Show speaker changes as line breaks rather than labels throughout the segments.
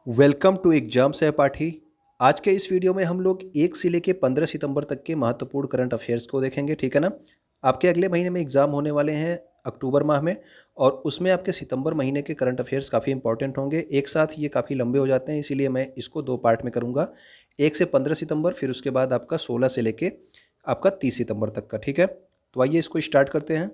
Welcome to exam सहपाठी। आज के इस वीडियो में हम लोग 1 से लेके 15 सितंबर तक के महत्वपूर्ण करंट अफेयर्स को देखेंगे, ठीक है ना। आपके अगले महीने में एग्ज़ाम होने वाले हैं अक्टूबर माह में, और उसमें आपके सितंबर महीने के करंट अफेयर्स काफ़ी इंपॉर्टेंट होंगे। एक साथ ये काफ़ी लंबे हो जाते हैं, इसीलिए मैं इसको 2 पार्ट में करूँगा। 1 से 15 सितंबर, फिर उसके बाद आपका 16 से लेके आपका 30 सितंबर तक का, ठीक है। तो आइए इसको स्टार्ट करते हैं।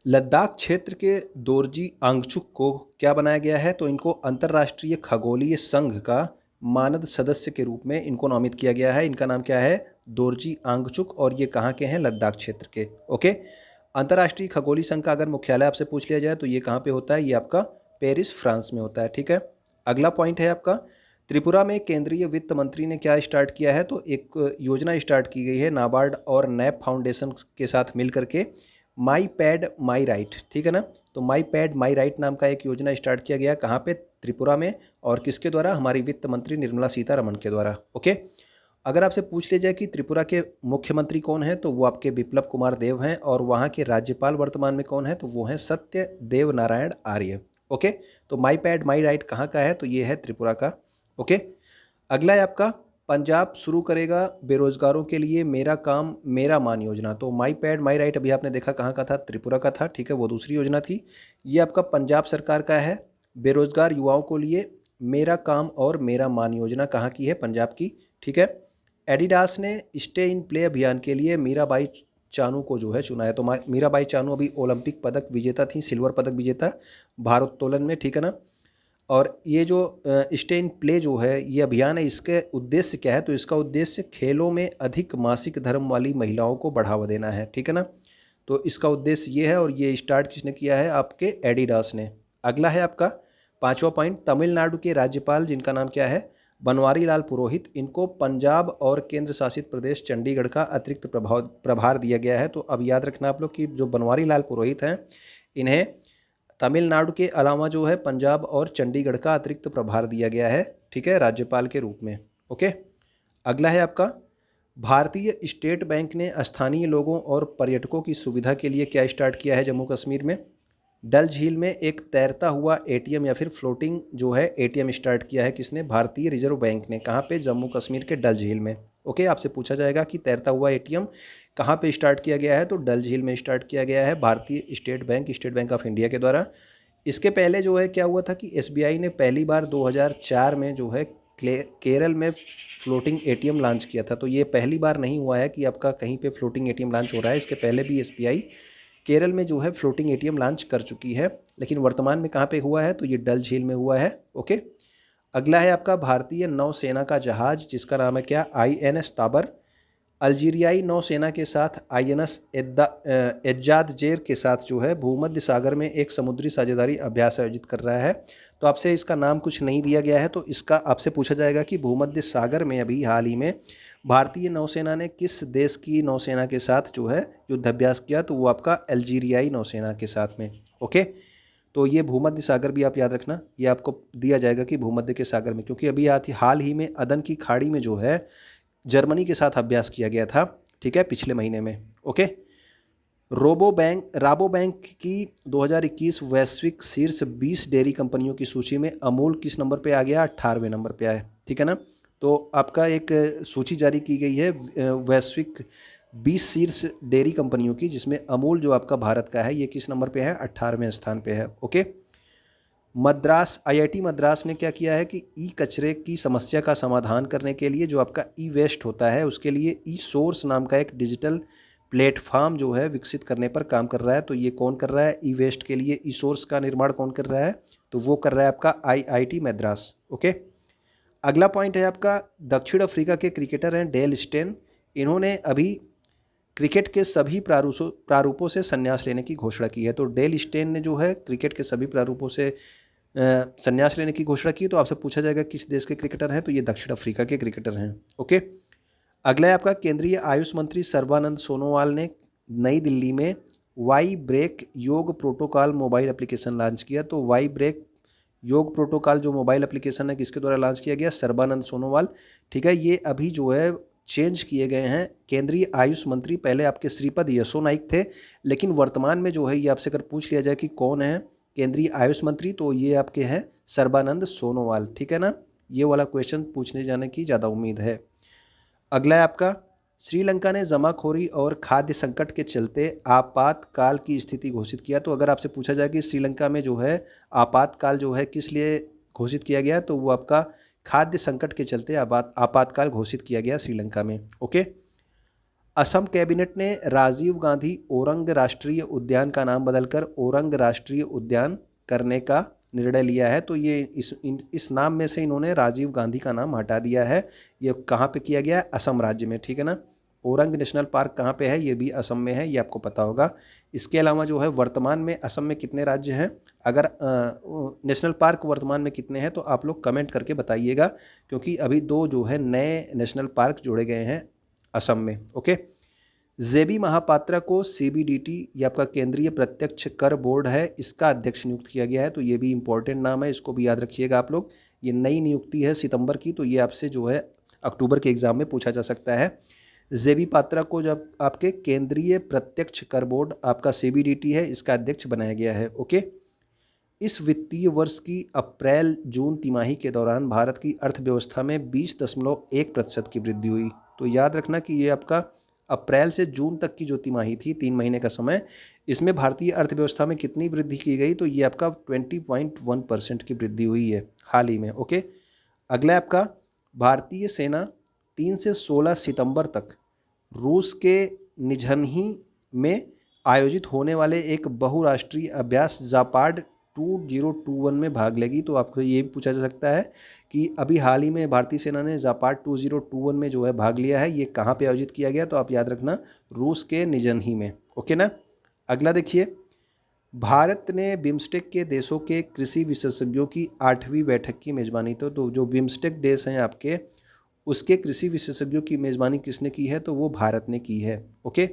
लद्दाख क्षेत्र के दोरजी आंगचुक को क्या बनाया गया है? तो इनको अंतर्राष्ट्रीय खगोलीय संघ का मानद सदस्य के रूप में इनको नामित किया गया है। इनका नाम क्या है? दोरजी आंगचुक, और ये कहाँ के हैं? लद्दाख क्षेत्र के। ओके। अंतर्राष्ट्रीय खगोलीय संघ का अगर मुख्यालय आपसे पूछ लिया जाए तो ये कहाँ पे होता है? ये आपका पेरिस, फ्रांस में होता है, ठीक है। अगला पॉइंट है आपका, त्रिपुरा में केंद्रीय वित्त मंत्री ने क्या स्टार्ट किया है? तो एक योजना स्टार्ट की गई है नाबार्ड और नैप फाउंडेशन के साथ मिल करके, माई पैड माई राइट, ठीक है ना। तो माई पैड माई राइट नाम का एक योजना स्टार्ट किया गया, कहाँ पे? त्रिपुरा में। और किसके द्वारा? हमारी वित्त मंत्री निर्मला सीतारमण के द्वारा। ओके। अगर आपसे पूछ लिया जाए कि त्रिपुरा के मुख्यमंत्री कौन है, तो वो आपके बिप्लब कुमार देव हैं, और वहाँ के राज्यपाल वर्तमान में कौन है? तो वो हैं सत्यदेव नारायण आर्य। ओके। तो माई पैड माई राइट कहाँ का है? तो ये है त्रिपुरा का। ओके। अगला है आपका, पंजाब शुरू करेगा बेरोजगारों के लिए मेरा काम मेरा मान योजना। तो माई पैड माई राइट अभी आपने देखा कहाँ का था? त्रिपुरा का था, ठीक है, वो दूसरी योजना थी। ये आपका पंजाब सरकार का है। बेरोजगार युवाओं को लिए मेरा काम और मेरा मान योजना कहाँ की है? पंजाब की, ठीक है। एडिडास ने स्टे इन प्ले अभियान के लिए मीराबाई चानू को जो है चुना है। तो मीराबाई चानू अभी ओलंपिक पदक विजेता थी, सिल्वर पदक विजेता भारोत्तोलन में, ठीक है ना। और ये जो स्टे इन प्ले जो है ये अभियान है, इसके उद्देश्य क्या है? तो इसका उद्देश्य खेलों में अधिक मासिक धर्म वाली महिलाओं को बढ़ावा देना है, ठीक है ना। तो इसका उद्देश्य ये है, और ये स्टार्ट किसने किया है? आपके एडिडास ने। अगला है आपका 5वां पॉइंट, तमिलनाडु के राज्यपाल जिनका नाम क्या है? बनवारी लाल पुरोहित। इनको पंजाब और केंद्र शासित प्रदेश चंडीगढ़ का अतिरिक्त प्रभार दिया गया है। तो अब याद रखना आप लोग कि जो बनवारी लाल पुरोहित हैं, इन्हें तमिलनाडु के अलावा जो है पंजाब और चंडीगढ़ का अतिरिक्त प्रभार दिया गया है, ठीक है, राज्यपाल के रूप में। ओके। अगला है आपका, भारतीय स्टेट बैंक ने स्थानीय लोगों और पर्यटकों की सुविधा के लिए क्या स्टार्ट किया है जम्मू कश्मीर में? डल झील में एक तैरता हुआ एटीएम या फिर फ्लोटिंग जो है एटीएम स्टार्ट किया है। किसने? भारतीय रिजर्व बैंक ने। कहाँ पे? जम्मू कश्मीर के डल झील में। ओके। आपसे पूछा जाएगा कि तैरता हुआ एटीएम कहाँ पे स्टार्ट किया गया है? तो डल झील में स्टार्ट किया गया है भारतीय स्टेट बैंक ऑफ इंडिया के द्वारा। इसके पहले जो है क्या हुआ था कि एसबीआई ने पहली बार 2004 में जो है केरल में फ्लोटिंग एटीएम लॉन्च किया था। तो ये पहली बार नहीं हुआ है कि आपका कहीं पे फ्लोटिंग एटीएम लॉन्च हो रहा है। इसके पहले भी एसबीआई केरल में जो है फ्लोटिंग एटीएम लॉन्च कर चुकी है, लेकिन वर्तमान में कहाँ पे हुआ है? तो ये डल झील में हुआ है। ओके। अगला है आपका, भारतीय नौसेना का जहाज जिसका नाम है क्या? आईएनएस ताबर, अल्जीरियाई नौसेना के साथ आईएनएस एज्जाद जेर के साथ जो है भूमध्य सागर में एक समुद्री साझेदारी अभ्यास आयोजित कर रहा है। तो आपसे इसका नाम कुछ नहीं दिया गया है, तो इसका आपसे पूछा जाएगा कि भूमध्य सागर में अभी हाल ही में भारतीय नौसेना ने किस देश की नौसेना के साथ जो है युद्धाभ्यास किया? तो वो आपका अल्जीरियाई नौसेना के साथ में। ओके। तो ये भूमध्य सागर भी आप याद रखना, ये आपको दिया जाएगा कि भूमध्य के सागर में, क्योंकि अभी हाल ही में अदन की खाड़ी में जो है जर्मनी के साथ अभ्यास किया गया था, ठीक है, पिछले महीने में। ओके। राबो बैंक की 2021 वैश्विक शीर्ष 20 डेयरी कंपनियों की सूची में अमूल किस नंबर पे आ गया? 18वें नंबर पे आया, ठीक है ना। तो आपका एक सूची जारी की गई है वैश्विक 20 शीर्ष डेयरी कंपनियों की, जिसमें अमूल जो आपका भारत का है ये किस नंबर पे है? 18वें स्थान पे है। ओके। आईआईटी मद्रास ने क्या किया है कि ई कचरे की समस्या का समाधान करने के लिए जो आपका ई वेस्ट होता है उसके लिए ई सोर्स नाम का एक डिजिटल प्लेटफॉर्म जो है विकसित करने पर काम कर रहा है। तो ये कौन कर रहा है? ई वेस्ट के लिए ई सोर्स का निर्माण कौन कर रहा है? तो वो कर रहा है आपका आईआईटी मद्रास। ओके। अगला पॉइंट है आपका, दक्षिण अफ्रीका के क्रिकेटर हैं डेल स्टेन। इन्होंने अभी क्रिकेट के सभी प्रारूपों से संन्यास लेने की घोषणा की है। तो डेल स्टेन ने जो है क्रिकेट के सभी प्रारूपों से संन्यास लेने की घोषणा की। तो आपसे पूछा जाएगा किस देश के क्रिकेटर हैं? तो ये दक्षिण अफ्रीका के क्रिकेटर हैं। ओके। अगला है आपका, केंद्रीय आयुष मंत्री सर्बानंद सोनोवाल ने नई दिल्ली में वाई ब्रेक योग प्रोटोकॉल मोबाइल एप्लीकेशन लॉन्च किया। तो वाई ब्रेक योग प्रोटोकॉल जो मोबाइल एप्लीकेशन है किसके द्वारा लॉन्च किया गया? सर्बानंद सोनोवाल, ठीक है। ये अभी जो है चेंज किए गए हैं केंद्रीय आयुष मंत्री। पहले आपके श्रीपद यसो नाइक थे, लेकिन वर्तमान में जो है ये आपसे अगर पूछ लिया जाए कि कौन है केंद्रीय आयुष मंत्री, तो ये आपके हैं सर्बानंद सोनोवाल, ठीक है ना। ये वाला क्वेश्चन पूछने जाने की ज़्यादा उम्मीद है। अगला है आपका, श्रीलंका ने जमाखोरी और खाद्य संकट के चलते आपातकाल की स्थिति घोषित किया। तो अगर आपसे पूछा जाए कि श्रीलंका में जो है आपातकाल जो है किस लिए घोषित किया गया, तो वो आपका खाद्य संकट के चलते आपातकाल घोषित किया गया श्रीलंका में। ओके। असम कैबिनेट ने राजीव गांधी ओरंग राष्ट्रीय उद्यान का नाम बदलकर ओरंग राष्ट्रीय उद्यान करने का निर्णय लिया है। तो ये इस नाम में से इन्होंने राजीव गांधी का नाम हटा दिया है। ये कहाँ पे किया गया है? असम राज्य में, ठीक है ना। ओरंग नेशनल पार्क कहाँ पे है? ये भी असम में है, ये आपको पता होगा। इसके अलावा जो है वर्तमान में असम में कितने राज्य हैं? अगर नेशनल पार्क वर्तमान में कितने हैं तो आप लोग कमेंट करके बताइएगा, क्योंकि अभी 2 जो है नए नेशनल पार्क जोड़े गए हैं असम में। ओके। जेबी महापात्रा को सीबीडीटी, ये आपका केंद्रीय प्रत्यक्ष कर बोर्ड है, इसका अध्यक्ष नियुक्त किया गया है। तो ये भी इंपॉर्टेंट नाम है, इसको भी याद रखिएगा आप लोग। ये नई नियुक्ति है सितंबर की, तो ये आपसे जो है अक्टूबर के एग्जाम में पूछा जा सकता है। जेबी पात्रा को जब आपके केंद्रीय प्रत्यक्ष कर बोर्ड आपका सीबीडीटी है, इसका अध्यक्ष बनाया गया है। ओके। इस वित्तीय वर्ष की अप्रैल जून तिमाही के दौरान भारत की अर्थव्यवस्था में 20.1% की वृद्धि हुई। तो याद रखना कि ये आपका अप्रैल से जून तक की जो तिमाही थी, 3 महीने का समय, इसमें भारतीय अर्थव्यवस्था में कितनी वृद्धि की गई? तो ये आपका 20.1% की वृद्धि हुई है हाल ही में। ओके। अगला आपका, भारतीय सेना 3 से 16 सितंबर तक रूस के निझनही में आयोजित होने वाले एक बहुराष्ट्रीय अभ्यास जापाड 2021 में भाग लेगी। तो आपको ये भी पूछा जा सकता है कि अभी हाल ही में भारतीय सेना ने जापाड 2021 में जो है भाग लिया है, ये कहाँ पे आयोजित किया गया? तो आप याद रखना, रूस के निझनही में। ओके ना। अगला देखिए, भारत ने बिम्स्टेक के देशों के कृषि विशेषज्ञों की 8वीं बैठक की मेजबानी। तो जो बिम्स्टेक देश हैं आपके, उसके कृषि विशेषज्ञों की मेजबानी किसने की है? तो वो भारत ने की है। ओके।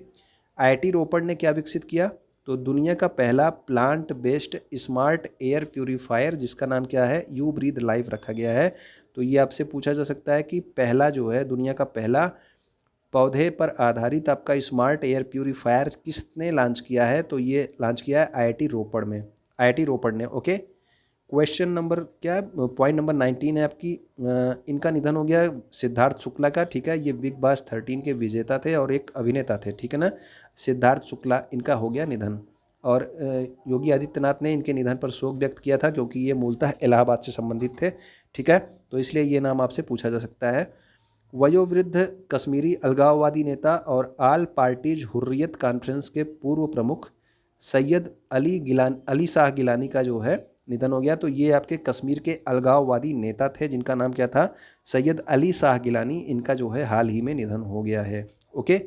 आईआईटी रोपड़ ने क्या विकसित किया? तो दुनिया का पहला plant based smart air purifier, जिसका नाम क्या है? यू ब्रीथ लाइफ रखा गया है। तो ये आपसे पूछा जा सकता है कि पहला जो है, दुनिया का पहला पौधे पर आधारित आपका स्मार्ट एयर प्यूरीफायर किसने लॉन्च किया है? तो ये लॉन्च किया है आईआईटी रोपड़ में, आईआईटी रोपड़ ने। ओके। क्वेश्चन नंबर क्या है? पॉइंट नंबर 19 है आपकी। इनका निधन हो गया सिद्धार्थ शुक्ला का, ठीक है। ये बिग बास 13 के विजेता थे और एक अभिनेता थे, ठीक है ना। सिद्धार्थ शुक्ला, इनका हो गया निधन। और योगी आदित्यनाथ ने इनके निधन पर शोक व्यक्त किया था, क्योंकि ये मूलतः इलाहाबाद से संबंधित थे, ठीक है। तो इसलिए ये नाम आपसे पूछा जा सकता है। वयोवृद्ध कश्मीरी अलगाववादी नेता और आल पार्टीज हुर्रियत कॉन्फ्रेंस के पूर्व प्रमुख सैयद अली शाह गिलानी का जो है निधन हो गया। तो ये आपके कश्मीर के अलगाववादी नेता थे, जिनका नाम क्या था? सैयद अली शाह गिलानी। इनका जो है हाल ही में निधन हो गया है। ओके।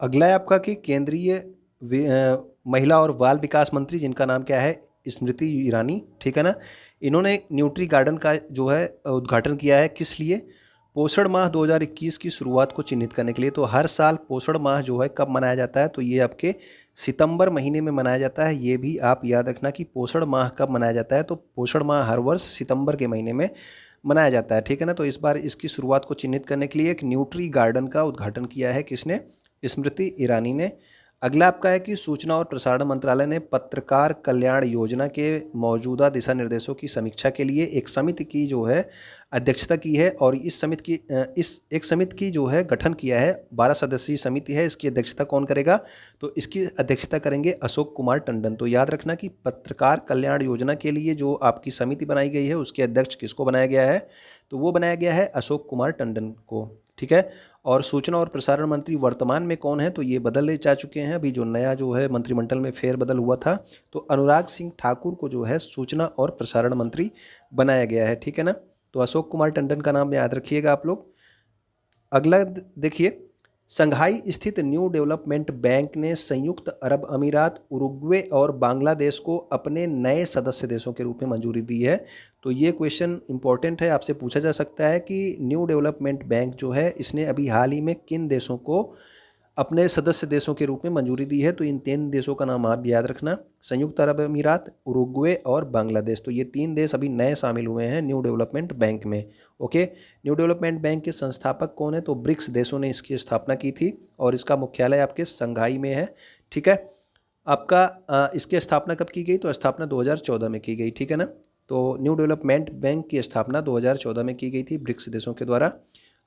अगला है आपका कि केंद्रीय महिला और बाल विकास मंत्री, जिनका नाम क्या है? स्मृति ईरानी, ठीक है ना। इन्होंने न्यूट्री गार्डन का जो है उद्घाटन किया है। किस लिए? पोषण माह 2021 की शुरुआत को चिन्हित करने के लिए। तो हर साल पोषण माह जो है कब मनाया जाता है? तो ये आपके सितंबर महीने में मनाया जाता है। ये भी आप याद रखना कि पोषण माह कब मनाया जाता है। तो पोषण माह हर वर्ष सितंबर के महीने में मनाया जाता है, ठीक है ना। तो इस बार इसकी शुरुआत को चिन्हित करने के लिए एक न्यूट्री गार्डन का उद्घाटन किया है। किसने? स्मृति ईरानी ने। अगला आपका है कि सूचना और प्रसारण मंत्रालय ने पत्रकार कल्याण योजना के मौजूदा दिशा निर्देशों की समीक्षा के लिए एक समिति की जो है अध्यक्षता की है। और इस समिति की जो है गठन किया है। 12 सदस्यीय समिति है, इसकी अध्यक्षता कौन करेगा? तो इसकी अध्यक्षता करेंगे अशोक कुमार टंडन। तो याद रखना कि पत्रकार कल्याण योजना के लिए जो आपकी समिति बनाई गई है, उसके अध्यक्ष किसको बनाया गया है? तो वो बनाया गया है अशोक कुमार टंडन को, ठीक है। और सूचना और प्रसारण मंत्री वर्तमान में कौन है? तो ये बदलने जा चुके हैं। अभी जो नया जो है मंत्रिमंडल में फेरबदल हुआ था, तो अनुराग सिंह ठाकुर को जो है सूचना और प्रसारण मंत्री बनाया गया है, ठीक है ना। तो अशोक कुमार टंडन का नाम याद रखिएगा आप लोग। अगला देखिए, संघाई स्थित न्यू डेवलपमेंट बैंक ने संयुक्त अरब अमीरात, उरुग्वे और बांग्लादेश को अपने नए सदस्य देशों के रूप में मंजूरी दी है। तो ये क्वेश्चन इंपॉर्टेंट है, आपसे पूछा जा सकता है कि न्यू डेवलपमेंट बैंक जो है, इसने अभी हाल ही में किन देशों को अपने सदस्य देशों के रूप में मंजूरी दी है? तो इन 3 देशों का नाम आप याद रखना, संयुक्त अरब अमीरात, उरुग्वे और बांग्लादेश। तो ये 3 देश अभी नए शामिल हुए हैं न्यू डेवलपमेंट बैंक में। ओके। न्यू डेवलपमेंट बैंक के संस्थापक कौन है? तो ब्रिक्स देशों ने इसकी स्थापना की थी और इसका मुख्यालय आपके संघाई में है, ठीक है। आपका इसकी स्थापना कब की गई? तो स्थापना 2014 में की गई, ठीक है ना। तो न्यू डेवलपमेंट बैंक की स्थापना 2014 में की गई थी ब्रिक्स देशों के द्वारा।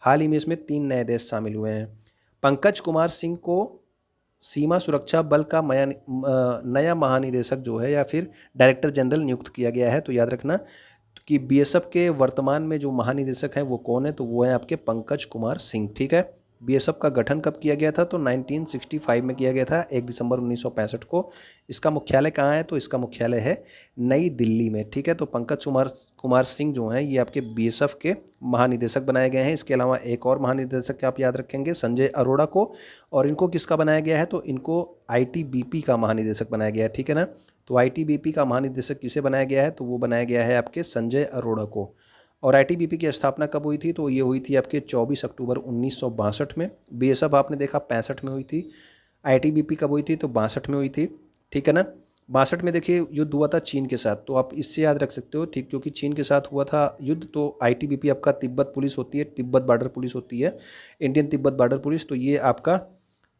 हाल ही में इसमें 3 नए देश शामिल हुए हैं। पंकज कुमार सिंह को सीमा सुरक्षा बल का नया महानिदेशक जो है या फिर डायरेक्टर जनरल नियुक्त किया गया है। तो याद रखना कि बीएसएफ के वर्तमान में जो महानिदेशक हैं वो कौन है? तो वो है आपके पंकज कुमार सिंह, ठीक है। बीएसएफ का गठन कब किया गया था? तो 1965 में किया गया था, 1 दिसंबर 1965 को। इसका मुख्यालय कहाँ है? तो इसका मुख्यालय है नई दिल्ली में, ठीक है। तो पंकज कुमार कुमार सिंह जो हैं ये आपके बीएसएफ के महानिदेशक बनाए गए हैं। इसके अलावा एक और महानिदेशक आप याद रखेंगे, संजय अरोड़ा को। और इनको किसका बनाया गया है? तो इनको आईटीबीपी का महानिदेशक बनाया गया है, ठीक है ना। तो आईटीबीपी का महानिदेशक किसे बनाया गया है? तो वो बनाया गया है आपके संजय अरोड़ा को। और आईटीबीपी की स्थापना कब हुई थी? तो ये हुई थी आपके 24 अक्टूबर 1962 में। बीएसएफ आपने देखा 65 में हुई थी। आईटीबीपी कब हुई थी? तो 62 में हुई थी, ठीक है ना। 62 में देखिए युद्ध हुआ था चीन के साथ, तो आप इससे याद रख सकते हो, ठीक, क्योंकि चीन के साथ हुआ था युद्ध। तो आईटीबीपी आपका तिब्बत पुलिस होती है, तिब्बत बॉर्डर पुलिस होती है, इंडियन तिब्बत बॉर्डर पुलिस। तो ये आपका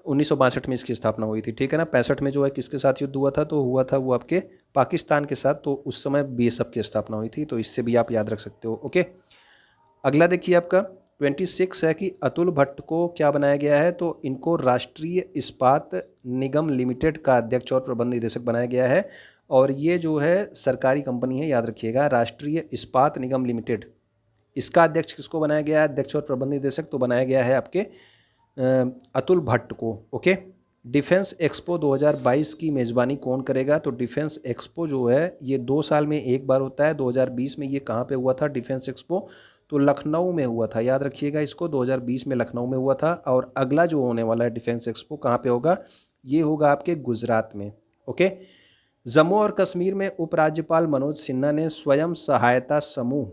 1962 में इसकी स्थापना हुई थी, ठीक है ना। 65 में जो है किसके साथ युद्ध हुआ था? तो हुआ था वो आपके पाकिस्तान के साथ। तो उस समय बीएसएफ की स्थापना हुई थी, तो इससे भी आप याद रख सकते हो, ओके। अगला देखिए आपका 26 है कि अतुल भट्ट को क्या बनाया गया है? तो इनको राष्ट्रीय इस्पात निगम लिमिटेड का अध्यक्ष और प्रबंध निदेशक बनाया गया है। और ये जो है सरकारी कंपनी है, याद रखिएगा, राष्ट्रीय इस्पात निगम लिमिटेड। इसका अध्यक्ष किसको बनाया गया है? अध्यक्ष और प्रबंध निदेशक तो बनाया गया है आपके अतुल भट्ट को, ओके। डिफेंस एक्सपो 2022 की मेज़बानी कौन करेगा? तो डिफेंस एक्सपो जो है ये 2 साल में एक बार होता है। 2020 में ये कहाँ पे हुआ था डिफेंस एक्सपो? तो लखनऊ में हुआ था, याद रखिएगा इसको। 2020 में लखनऊ में हुआ था। और अगला जो होने वाला है डिफेंस एक्सपो कहाँ पे होगा? ये होगा आपके गुजरात में, ओके। जम्मू और कश्मीर में उपराज्यपाल मनोज सिन्हा ने स्वयं सहायता समूह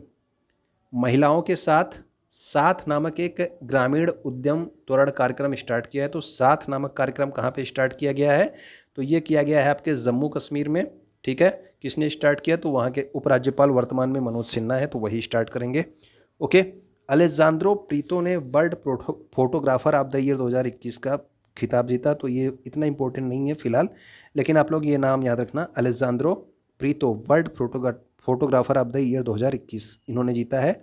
महिलाओं के साथ साथ नामक एक ग्रामीण उद्यम त्वरण कार्यक्रम स्टार्ट किया है। तो साथ नामक कार्यक्रम कहाँ पे स्टार्ट किया गया है? तो ये किया गया है आपके जम्मू कश्मीर में, ठीक है। किसने स्टार्ट किया? तो वहाँ के उपराज्यपाल वर्तमान में मनोज सिन्हा है, तो वही स्टार्ट करेंगे, ओके। अलेजांद्रो प्रीतो ने world photographer of the year 2021 का खिताब जीता। तो ये इतना इंपॉर्टेंट नहीं है फिलहाल, लेकिन आप लोग ये नाम याद रखना, Alejandro Preeto world photographer of the year 2021 इन्होंने जीता है।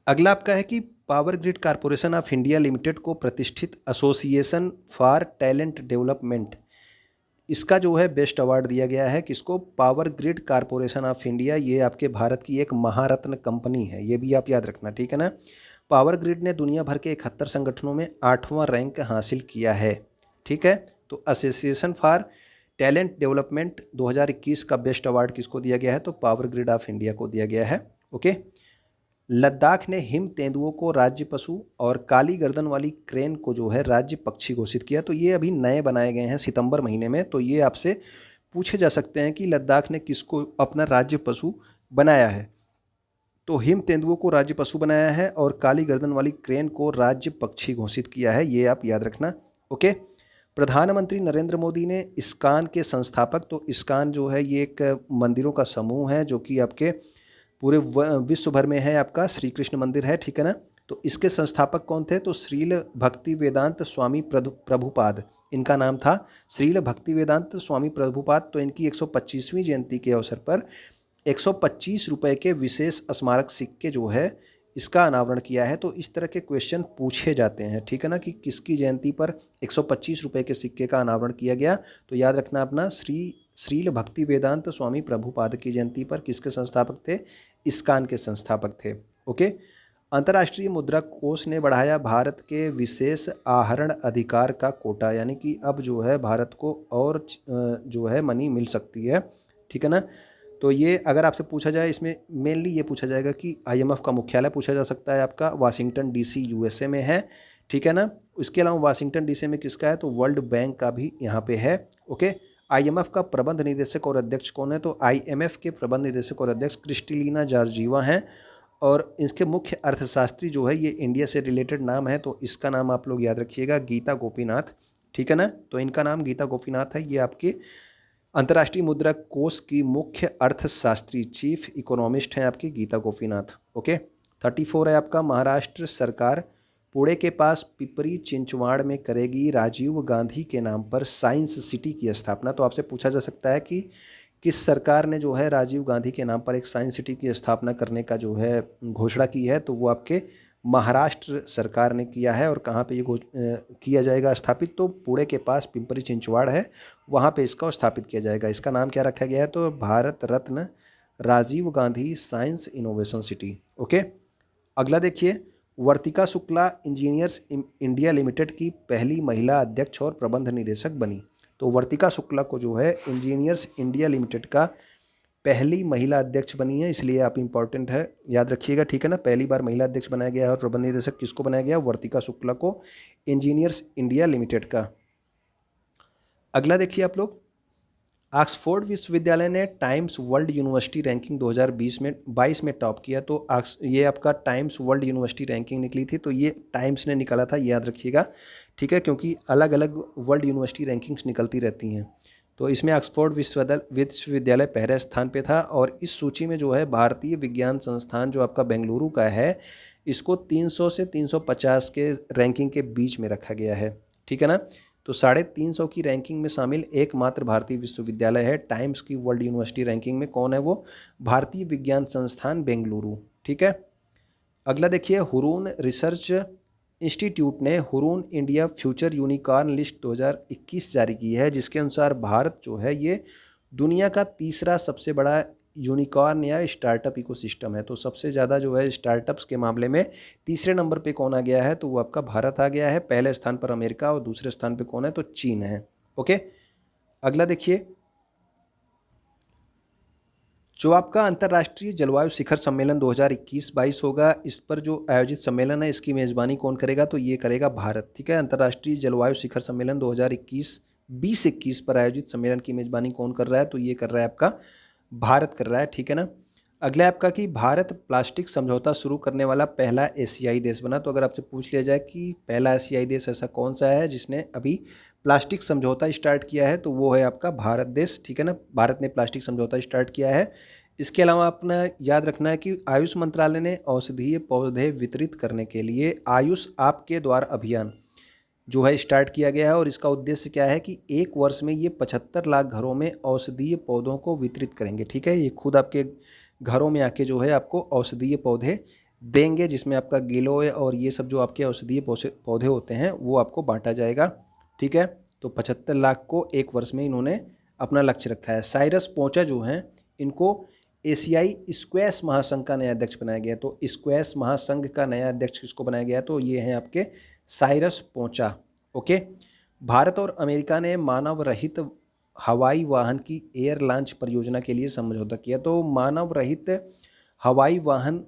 अगला आपका है कि power grid corporation of India limited को प्रतिष्ठित एसोसिएशन फॉर टैलेंट डेवलपमेंट, इसका जो है बेस्ट अवार्ड दिया गया है किसको? Power grid corporation of India. ये आपके भारत की एक महारत्न कंपनी है, ये भी आप याद रखना, ठीक है ना। पावर ग्रिड ने दुनिया भर के 71 संगठनों में 8वां रैंक हासिल किया है, ठीक है। तो एसोसिएशन फॉर टैलेंट डेवलपमेंट 2021 का बेस्ट अवार्ड किसको दिया गया है? तो पावर ग्रिड ऑफ इंडिया को दिया गया है, ओके। लद्दाख ने हिम तेंदुओं को राज्य पशु और काली गर्दन वाली क्रेन को जो है राज्य पक्षी घोषित किया। तो ये अभी नए बनाए गए हैं सितंबर महीने में। तो ये आपसे पूछे जा सकते हैं कि लद्दाख ने किसको अपना राज्य पशु बनाया है? तो हिम तेंदुओं को राज्य पशु बनाया है और काली गर्दन वाली क्रेन को राज्य पक्षी घोषित किया है, ये आप याद रखना, ओके। प्रधानमंत्री नरेंद्र मोदी ने इस्कॉन के संस्थापक, तो इस्कॉन जो है ये एक मंदिरों का समूह है जो कि आपके पूरे विश्व भर में है, आपका श्री कृष्ण मंदिर है, ठीक है ना। तो इसके संस्थापक कौन थे? तो श्रील भक्ति वेदांत स्वामी प्रभुपाद इनका नाम था, श्रील भक्ति वेदांत स्वामी प्रभुपाद। तो इनकी 125वीं जयंती के अवसर पर 125 रुपए के विशेष स्मारक सिक्के जो है इसका अनावरण किया है। तो इस तरह के क्वेश्चन पूछे जाते हैं, ठीक है ना, कि किसकी जयंती पर 125 रुपए के सिक्के का अनावरण किया गया? तो याद रखना अपना श्रील भक्ति वेदांत स्वामी प्रभुपाद की जयंती पर किसके संस्थापक थे? इस्कॉन के संस्थापक थे, ओके। अंतर्राष्ट्रीय मुद्रा कोष ने बढ़ाया भारत के विशेष आहरण अधिकार का कोटा, यानी कि अब जो है भारत को और जो है मनी मिल सकती है, ठीक है ना। तो ये अगर आपसे पूछा जाए, इसमें मेनली ये पूछा जाएगा कि आईएमएफ का मुख्यालय पूछा जा सकता है आपका वाशिंगटन डीसी यूएसए में है, ठीक है ना। इसके अलावा वाशिंगटन डीसी में किसका है? तो वर्ल्ड बैंक का भी यहाँ पे है, ओके। आईएमएफ का प्रबंध निदेशक और अध्यक्ष कौन है? तो आईएमएफ के प्रबंध निदेशक और अध्यक्ष क्रिस्टलिना जॉर्जीवा हैं। और इसके मुख्य अर्थशास्त्री जो है ये इंडिया से रिलेटेड नाम है, तो इसका नाम आप लोग याद रखिएगा, गीता गोपीनाथ, ठीक है ना। तो इनका नाम गीता गोपीनाथ है। ये आपके अंतर्राष्ट्रीय मुद्रा कोष की मुख्य अर्थशास्त्री चीफ इकोनॉमिस्ट हैं आपकी गीता गोपीनाथ, ओके। 34 है आपका महाराष्ट्र सरकार पुणे के पास पिपरी चिंचवाड़ में करेगी राजीव गांधी के नाम पर साइंस सिटी की स्थापना। तो आपसे पूछा जा सकता है कि किस सरकार ने जो है राजीव गांधी के नाम पर एक साइंस सिटी की स्थापना करने का जो है घोषणा की है, तो वो आपके महाराष्ट्र सरकार ने किया है। और कहाँ पे ये किया जाएगा स्थापित, तो पुणे के पास पिंपरी चिंचवाड़ है, वहाँ पे इसका स्थापित किया जाएगा। इसका नाम क्या रखा गया है, तो Bharat Ratna Rajiv Gandhi science innovation city. Okay, अगला देखिए, Vartika Shukla engineers India limited की पहली महिला अध्यक्ष और प्रबंध निदेशक बनी। तो वर्तिका शुक्ला को जो है इंजीनियर्स इंडिया लिमिटेड का पहली महिला अध्यक्ष बनी है, इसलिए आप इंपॉर्टेंट है, याद रखिएगा, ठीक है ना। पहली बार महिला अध्यक्ष बनाया गया है और प्रबंध निदेशक किसको बनाया गया, वर्तिका शुक्ला को, इंजीनियर्स इंडिया लिमिटेड का। अगला देखिए आप लोग, ऑक्सफोर्ड विश्वविद्यालय ने टाइम्स वर्ल्ड यूनिवर्सिटी रैंकिंग 2022 में टॉप किया। तो ये आपका टाइम्स वर्ल्ड यूनिवर्सिटी रैंकिंग निकली थी, तो ये टाइम्स ने निकाला था, याद रखिएगा, ठीक है, क्योंकि अलग अलग वर्ल्ड यूनिवर्सिटी रैंकिंग्स निकलती रहती हैं। तो इसमें ऑक्सफोर्ड विश्वविद्यालय पहले स्थान पे था, और इस सूची में जो है भारतीय विज्ञान संस्थान जो आपका बेंगलुरु का है, इसको 300 से 350 के रैंकिंग के बीच में रखा गया है, ठीक है ना। तो 350 की रैंकिंग में शामिल एकमात्र भारतीय विश्वविद्यालय है टाइम्स की वर्ल्ड यूनिवर्सिटी रैंकिंग में, कौन है वो, भारतीय विज्ञान संस्थान बेंगलुरु, ठीक है। अगला देखिए, हुरून रिसर्च इंस्टीट्यूट ने Hurun India future unicorn list 2021 जारी की है, जिसके अनुसार भारत जो है ये दुनिया का तीसरा सबसे बड़ा यूनिकॉर्न या स्टार्टअप इकोसिस्टम है। तो सबसे ज़्यादा जो है स्टार्टअप्स के मामले में तीसरे नंबर पे कौन आ गया है, तो वो आपका भारत आ गया है। पहले स्थान पर अमेरिका और दूसरे स्थान पे कौन है, तो चीन है। ओके, अगला देखिए, जो आपका अंतर्राष्ट्रीय जलवायु शिखर सम्मेलन 2021-22 होगा, इस पर जो आयोजित सम्मेलन है इसकी मेज़बानी कौन करेगा, तो ये करेगा भारत, ठीक है। अंतर्राष्ट्रीय जलवायु शिखर सम्मेलन 2021 पर आयोजित सम्मेलन की मेज़बानी कौन कर रहा है, तो ये कर रहा है आपका भारत कर रहा है, ठीक है ना। अगला आपका कि भारत प्लास्टिक समझौता शुरू करने वाला पहला एशियाई देश बना। तो अगर आपसे पूछ लिया जाए कि पहला एशियाई देश ऐसा कौन सा है जिसने अभी प्लास्टिक समझौता स्टार्ट किया है, तो वो है आपका भारत देश, ठीक है ना। भारत ने प्लास्टिक समझौता स्टार्ट किया है। इसके अलावा अपना याद रखना है कि आयुष मंत्रालय ने औषधीय पौधे वितरित करने के लिए आयुष आपके द्वार अभियान जो है स्टार्ट किया गया है, और इसका उद्देश्य क्या है कि एक वर्ष में ये 75 लाख घरों में औषधीय पौधों को वितरित करेंगे, ठीक है। ये खुद आपके घरों में आके जो है आपको औषधीय पौधे देंगे, जिसमें आपका गिलोय और ये सब जो आपके औषधीय पौधे होते हैं वो आपको बांटा जाएगा, ठीक है। तो 75 लाख को एक वर्ष में इन्होंने अपना लक्ष्य रखा है। साइरस पोंचा जो हैं, इनको एशियाई स्क्वैश महासंघ का नया अध्यक्ष बनाया गया है। तो स्क्वैश महासंघ का नया अध्यक्ष किसको बनाया गया है, तो ये हैं आपके साइरस पोंचा। ओके, भारत और अमेरिका ने मानव रहित हवाई वाहन की एयर लॉन्च परियोजना के लिए समझौता किया। तो मानव रहित हवाई वाहन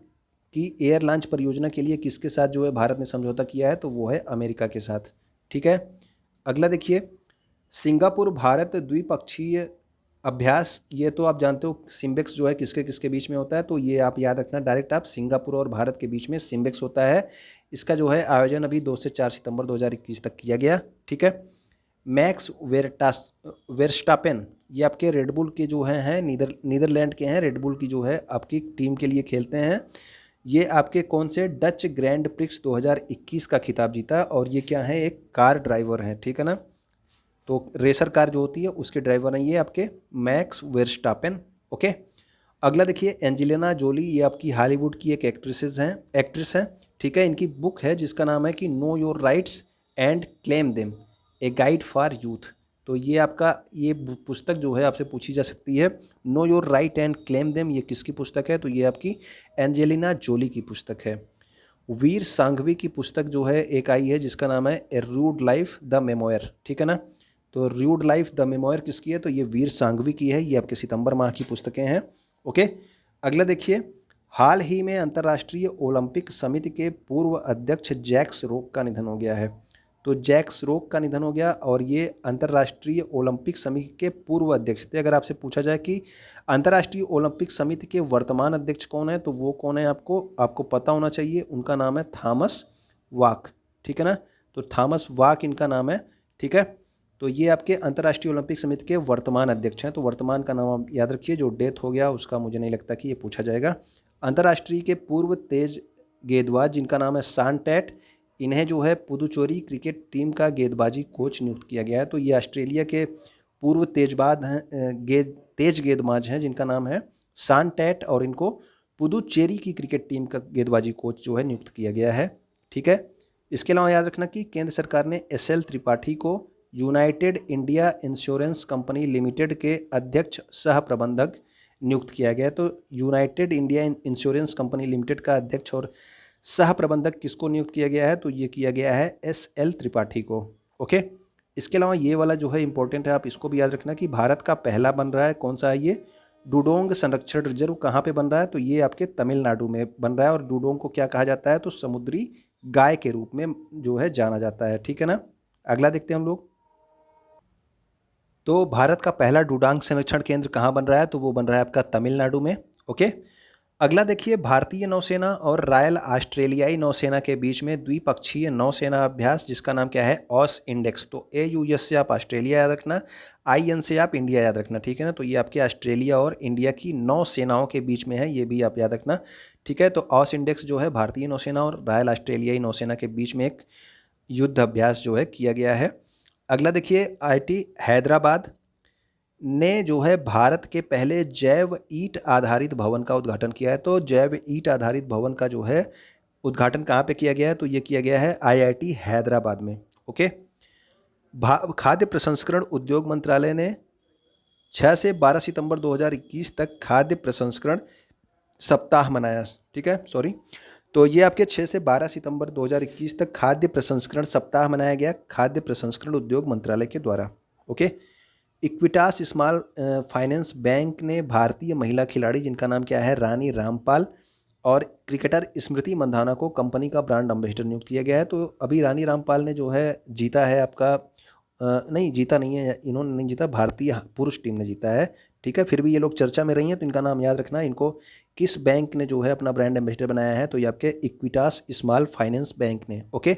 की एयर लॉन्च परियोजना के लिए किसके साथ जो है भारत ने समझौता किया है, तो वो है अमेरिका के साथ, ठीक है। अगला देखिए, सिंगापुर भारत द्विपक्षीय अभ्यास, ये तो आप जानते हो सिम्बेक्स जो है किसके किसके बीच में होता है, तो ये आप याद रखना डायरेक्ट, आप सिंगापुर और भारत के बीच में सिम्बेक्स होता है। इसका जो है आयोजन अभी 2 से 4 सितंबर 2021 तक किया गया, ठीक है। मैक्स वेरस्टापेन, ये आपके रेडबुल के जो हैं नीदरलैंड के हैं, रेडबुल की जो है आपकी टीम के लिए खेलते हैं। ये आपके कौन से डच ग्रैंड प्रिक्स 2021 का खिताब जीता, और ये क्या है, एक कार ड्राइवर हैं, ठीक है ना। तो रेसर कार जो होती है उसके ड्राइवर हैं ये आपके मैक्स वेरस्टापेन। ओके, अगला देखिए, एंजेलिना जोली, ये आपकी हॉलीवुड की एक एक्ट्रेस हैं, ठीक है। इनकी बुक है जिसका नाम है कि know your rights and claim them, a guide for youth. तो ये आपका ये पुस्तक जो है आपसे पूछी जा सकती है, know your right and claim them, ये किसकी पुस्तक है, तो ये आपकी एंजेलिना जोली की पुस्तक है। वीर सांघवी की पुस्तक जो है एक आई है जिसका नाम है ए रूड लाइफ द मेमोयर, ठीक है ना। तो रूड लाइफ द मेमोयर किसकी है, तो ये वीर सांघवी की है। ये आपके सितंबर माह की पुस्तकें हैं। ओके, अगला देखिए, हाल ही में अंतर्राष्ट्रीय ओलंपिक समिति के पूर्व अध्यक्ष जैक्स रोक का निधन हो गया है। तो जैक्स रोक का निधन हो गया, और ये अंतर्राष्ट्रीय ओलंपिक समिति के पूर्व अध्यक्ष थे। अगर आपसे पूछा जाए कि अंतर्राष्ट्रीय ओलंपिक समिति के वर्तमान अध्यक्ष कौन है, तो वो कौन है, आपको पता होना चाहिए। उनका नाम है थॉमस वाक, ठीक है ना। तो थॉमस वाक इनका नाम है, ठीक है। तो ये आपके अंतर्राष्ट्रीय ओलंपिक समिति के वर्तमान अध्यक्ष हैं। तो वर्तमान का नाम आप याद रखिए, जो डेथ हो गया उसका मुझे नहीं लगता कि ये पूछा जाएगा। अंतर्राष्ट्रीय के पूर्व तेज गेंदबाज जिनका नाम है शान टैट, इन्हें जो है पुदुचेरी क्रिकेट टीम का गेंदबाजी कोच नियुक्त किया गया है। तो ये ऑस्ट्रेलिया के पूर्व तेज गेंदबाज हैं जिनका नाम है सान टैट, और इनको पुदुचेरी की क्रिकेट टीम का गेंदबाजी कोच जो है नियुक्त किया गया है। ठीक है। इसके अलावा याद रखना कि केंद्र सरकार ने एस.एल. त्रिपाठी को United India insurance company limited के अध्यक्ष सह प्रबंधक नियुक्त किया गया है। तो United India insurance company limited का अध्यक्ष और सह प्रबंधक किसको नियुक्त किया गया है? तो ये किया गया है एस.एल. त्रिपाठी को। ओके। इसके अलावा ये वाला जो है इंपॉर्टेंट है, आप इसको भी याद रखना कि भारत का पहला बन रहा है, कौन सा है ये? डुडोंग संरक्षण रिजर्व कहाँ पे बन रहा है? तो ये आपके तमिलनाडु में बन रहा है। और डुडोंग को क्या कहा जाता है? तो समुद्री गाय के रूप में जो है जाना जाता है। ठीक है ना। अगला देखते हैं हम लोग। तो भारत का पहला डुडांग संरक्षण केंद्र कहाँ बन रहा है? तो वो बन रहा है आपका तमिलनाडु में। ओके। अगला देखिए, भारतीय नौसेना और रॉयल ऑस्ट्रेलियाई नौसेना के बीच में द्विपक्षीय नौसेना अभ्यास जिसका नाम क्या है? ऑस इंडेक्स। तो AUS से आप ऑस्ट्रेलिया याद रखना, IN से आप इंडिया याद रखना। ठीक है ना। तो ये आपके ऑस्ट्रेलिया और इंडिया की नौसेनाओं के बीच में है, ये भी आप याद रखना। ठीक है। तो ऑस इंडेक्स जो है भारतीय नौसेना और रॉयल ऑस्ट्रेलियाई नौसेना के बीच में एक युद्ध अभ्यास जो है किया गया है। अगला देखिए, IIT हैदराबाद ने जो है भारत के पहले जैव ईंट आधारित भवन का उद्घाटन किया है। तो जैव ईंट आधारित भवन का जो है उद्घाटन कहाँ पे किया गया है? तो ये किया गया है IIT हैदराबाद में। ओके। खाद्य प्रसंस्करण उद्योग मंत्रालय ने 6 से 12 सितंबर 2021 तक खाद्य प्रसंस्करण सप्ताह मनाया। ठीक है, सॉरी। तो ये आपके 6 से 12 सितंबर 2021 तक खाद्य प्रसंस्करण सप्ताह मनाया गया खाद्य प्रसंस्करण उद्योग मंत्रालय के द्वारा। Okay. Equitas small finance bank ने भारतीय महिला खिलाड़ी जिनका नाम क्या है? रानी रामपाल, और क्रिकेटर स्मृति मंधाना को कंपनी का ब्रांड एम्बेसडर नियुक्त किया गया है। तो अभी रानी रामपाल ने जो है जीता है आपका नहीं जीता नहीं है, इन्होंने नहीं जीता, भारतीय पुरुष टीम ने जीता है। ठीक है। फिर भी ये लोग चर्चा में रही हैं, तो इनका नाम याद रखना। इनको किस बैंक ने जो है अपना ब्रांड एम्बेसडर बनाया है? तो ये आपके इक्विटास स्मॉल फाइनेंस बैंक ने। ओके।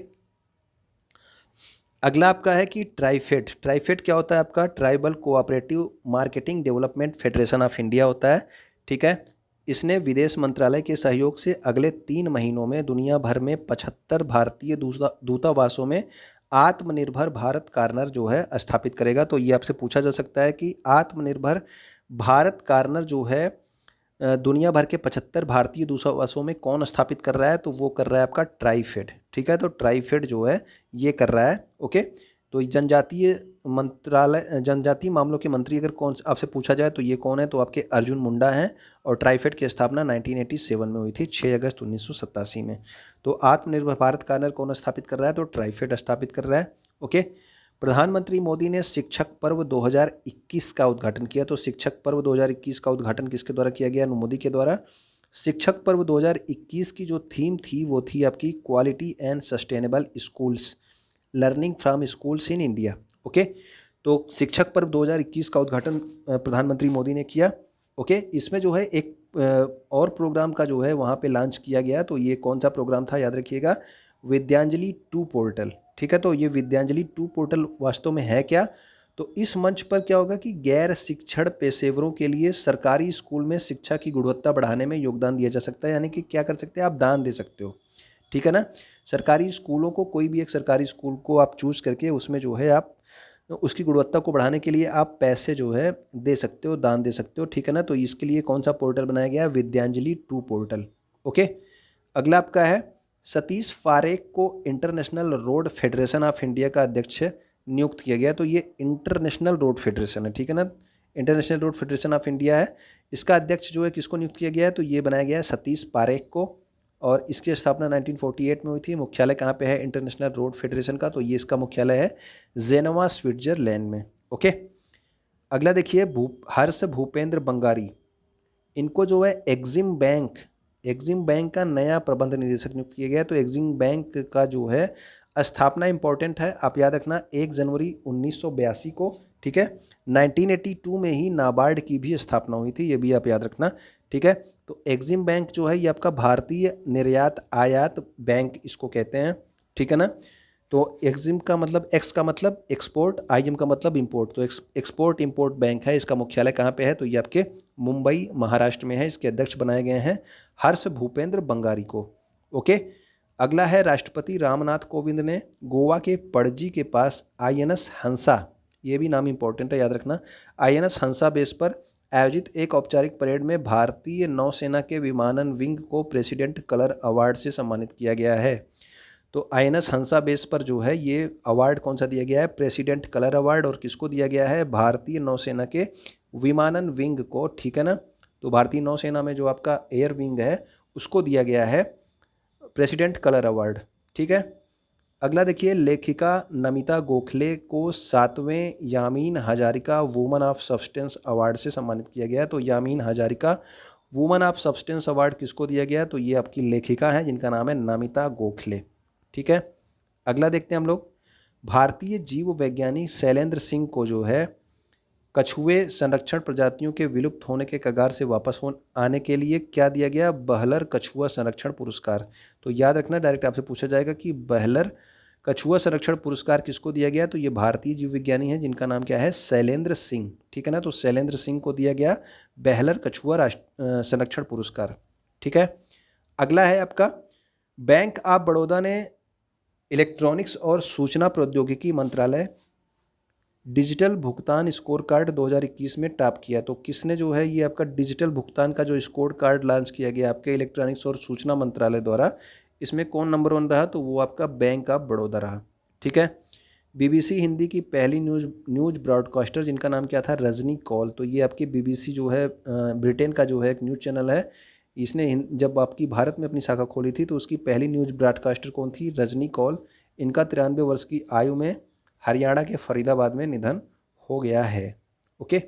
अगला आपका है कि ट्राइफेड। ट्राइफेड क्या होता है? आपका tribal cooperative marketing development federation of India होता है। ठीक है। इसने विदेश मंत्रालय के सहयोग से अगले 3 महीनों में दुनिया भर में 75 भारतीय दूतावासों में आत्मनिर्भर भारत कॉर्नर जो है स्थापित करेगा। तो ये आपसे पूछा जा सकता है कि आत्मनिर्भर भारत कॉर्नर जो है दुनिया भर के 75 भारतीय दूतावासों में कौन स्थापित कर रहा है? तो वो कर रहा है आपका ट्राइफेड। ठीक है। तो ट्राइफेड जो है ये कर रहा है। ओके। तो जनजातीय मामलों के मंत्री अगर कौन आपसे पूछा जाए तो ये कौन है? तो आपके अर्जुन मुंडा हैं। और ट्राइफेड की स्थापना 1987 में हुई थी, 6 अगस्त 1987 में। तो आत्मनिर्भर भारत कॉर्नर कौन स्थापित कर रहा है? तो ट्राइफेड स्थापित कर रहा है। ओके। प्रधानमंत्री मोदी ने शिक्षक पर्व 2021 का उद्घाटन किया। तो शिक्षक पर्व 2021 का उद्घाटन किसके द्वारा किया गया? मोदी के द्वारा। शिक्षक पर्व 2021 की जो थीम थी वो थी आपकी quality and sustainable schools, learning from schools in India. Okay. तो शिक्षक पर्व 2021 का उद्घाटन प्रधानमंत्री मोदी ने किया। ओके। इसमें जो है एक और प्रोग्राम का जो है वहाँ पे लॉन्च किया गया। तो ये कौन सा प्रोग्राम था? याद रखिएगा, विद्यांजलि 2 पोर्टल। ठीक है। तो ये विद्यांजलि 2 पोर्टल वास्तव में है क्या? तो इस मंच पर क्या होगा कि गैर शिक्षण पेशेवरों के लिए सरकारी स्कूल में शिक्षा की गुणवत्ता बढ़ाने में योगदान दिया जा सकता है। यानी कि क्या कर सकते हैं? आप दान दे सकते हो। ठीक है ना। सरकारी स्कूलों को, कोई भी एक सरकारी स्कूल को आप चूज करके उसमें जो है आप उसकी गुणवत्ता को बढ़ाने के लिए आप पैसे जो है दे सकते हो, दान दे सकते हो। ठीक है ना। तो इसके लिए कौन सा पोर्टल बनाया गया है? विद्यांजलि 2 पोर्टल। ओके। अगला आपका है, सतीश पारेख को international road federation of India का अध्यक्ष नियुक्त किया गया। तो ये इंटरनेशनल रोड फेडरेशन है। ठीक है ना। International road federation of India है। इसका अध्यक्ष जो है किसको नियुक्त किया गया है? तो ये बनाया गया है सतीश पारेख को। और इसकी स्थापना 1948 में हुई थी। मुख्यालय कहाँ पे है इंटरनेशनल रोड फेडरेशन का? तो ये इसका मुख्यालय है जेनेवा, स्विट्जरलैंड में। ओके। अगला देखिए, हर्ष भूपेंद्र बंगारी, इनको जो है एग्जिम बैंक का नया प्रबंध निदेशक नियुक्त किया गया। तो एग्जिम बैंक का जो है स्थापना इंपॉर्टेंट है, आप याद रखना, 1 जनवरी 1982 को। ठीक है। 1982 में ही नाबार्ड की भी स्थापना हुई थी, ये भी आप याद रखना। ठीक है। तो एग्जिम बैंक जो है ये आपका भारतीय निर्यात आयात बैंक इसको कहते हैं। ठीक है ना। तो एग्जिम का मतलब, एक्स का मतलब एक्सपोर्ट, IM का मतलब इंपोर्ट। तो एक्सपोर्ट इंपोर्ट बैंक है। इसका मुख्यालय कहाँ पे है? तो ये आपके मुंबई, महाराष्ट्र में है। इसके अध्यक्ष बनाए गए हैं हर्ष भूपेंद्र बंगारी को। ओके। अगला है राष्ट्रपति रामनाथ कोविंद ने गोवा के पणजी के पास आईएनएस हंसा, ये भी नाम इंपॉर्टेंट है याद रखना, आईएनएस हंसा बेस पर आयोजित एक औपचारिक परेड में भारतीय नौसेना के विमानन विंग को प्रेसिडेंट कलर अवार्ड से सम्मानित किया गया है। तो आईएनएस हंसा बेस पर जो है ये अवार्ड कौन सा दिया गया है, प्रेसिडेंट कलर अवार्ड, और किसको दिया गया है, भारतीय नौसेना के विमानन विंग को, ठीक है ना। तो भारतीय नौसेना में जो आपका एयर विंग है उसको दिया गया है प्रेसिडेंट कलर अवार्ड, ठीक है। अगला देखिए, लेखिका नमिता गोखले को 7वें Yamin Hazarika woman of substance award से सम्मानित किया गया। तो Yamin Hazarika woman of substance award किसको दिया गया, तो ये आपकी लेखिका है जिनका नाम है नमिता गोखले, ठीक है। अगला देखते हैं हम लोग, भारतीय जीव वैज्ञानिक शैलेंद्र सिंह को जो है कछुए संरक्षण प्रजातियों के विलुप्त होने के कगार से वापस आने के लिए क्या दिया गया, बहलर कछुआ संरक्षण पुरस्कार। तो याद रखना, डायरेक्ट आपसे पूछा जाएगा कि बहलर कछुआ संरक्षण पुरस्कार किसको दिया गया, तो ये भारतीय जीव विज्ञानी है जिनका नाम क्या है, शैलेंद्र सिंह, ठीक है ना। तो शैलेंद्र सिंह को दिया गया बहलर कछुआ संरक्षण पुरस्कार, ठीक है। अगला है आपका, बैंक ऑफ बड़ौदा ने इलेक्ट्रॉनिक्स और सूचना प्रौद्योगिकी मंत्रालय डिजिटल भुगतान स्कोर कार्ड 2021 में टॉप किया। तो किसने जो है ये आपका डिजिटल भुगतान का जो स्कोर कार्ड लॉन्च किया गया आपके इलेक्ट्रॉनिक्स और सूचना मंत्रालय द्वारा, इसमें कौन नंबर 1 रहा, तो वो आपका बैंक ऑफ बड़ौदा रहा, ठीक है। बीबीसी हिंदी की पहली न्यूज़ ब्रॉडकास्टर जिनका नाम क्या था, रजनी कौल। तो ये आपकी बीबीसी जो है ब्रिटेन का जो है एक न्यूज़ चैनल है, इसने जब आपकी भारत में अपनी शाखा खोली थी तो उसकी पहली न्यूज़ ब्रॉडकास्टर कौन थी, रजनी कौल। इनका 93 वर्ष की आयु में हरियाणा के फरीदाबाद में निधन हो गया है, ओके।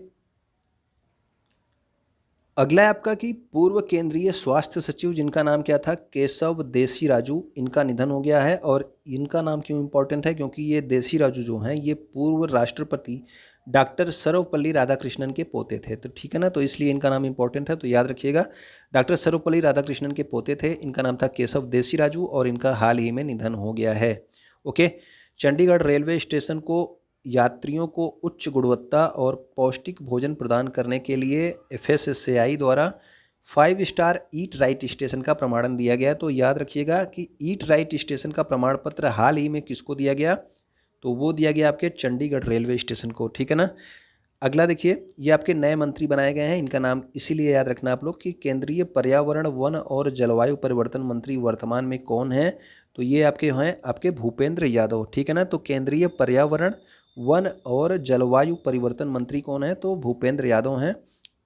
अगला है आपका कि पूर्व केंद्रीय स्वास्थ्य सचिव जिनका नाम क्या था, केशव देसी राजू, इनका निधन हो गया है। और इनका नाम क्यों इंपॉर्टेंट है, क्योंकि ये देसी राजू जो हैं ये पूर्व राष्ट्रपति डॉक्टर सर्वपल्ली राधाकृष्णन के पोते थे, तो ठीक है ना, तो इसलिए इनका नाम इंपॉर्टेंट है, तो याद रखिएगा। डॉक्टर सर्वपल्ली राधाकृष्णन के पोते थे, इनका नाम था केशव देसी राजू और इनका हाल ही में निधन हो गया है, ओके। चंडीगढ़ रेलवे स्टेशन को यात्रियों को उच्च गुणवत्ता और पौष्टिक भोजन प्रदान करने के लिए एफएसएसएआई द्वारा 5 स्टार ईट राइट स्टेशन का प्रमाणन दिया गया। तो याद रखिएगा कि ईट राइट स्टेशन का प्रमाण पत्र हाल ही में किसको दिया गया, तो वो दिया गया आपके चंडीगढ़ रेलवे स्टेशन को, ठीक है ना। अगला देखिए, ये आपके नए मंत्री बनाए गए हैं, इनका नाम इसीलिए याद रखना आप लोग कि केंद्रीय पर्यावरण वन और जलवायु परिवर्तन मंत्री वर्तमान में कौन है, तो ये आपके हैं आपके भूपेंद्र यादव, ठीक है ना। तो केंद्रीय पर्यावरण वन और जलवायु परिवर्तन मंत्री कौन है, तो भूपेंद्र यादव हैं।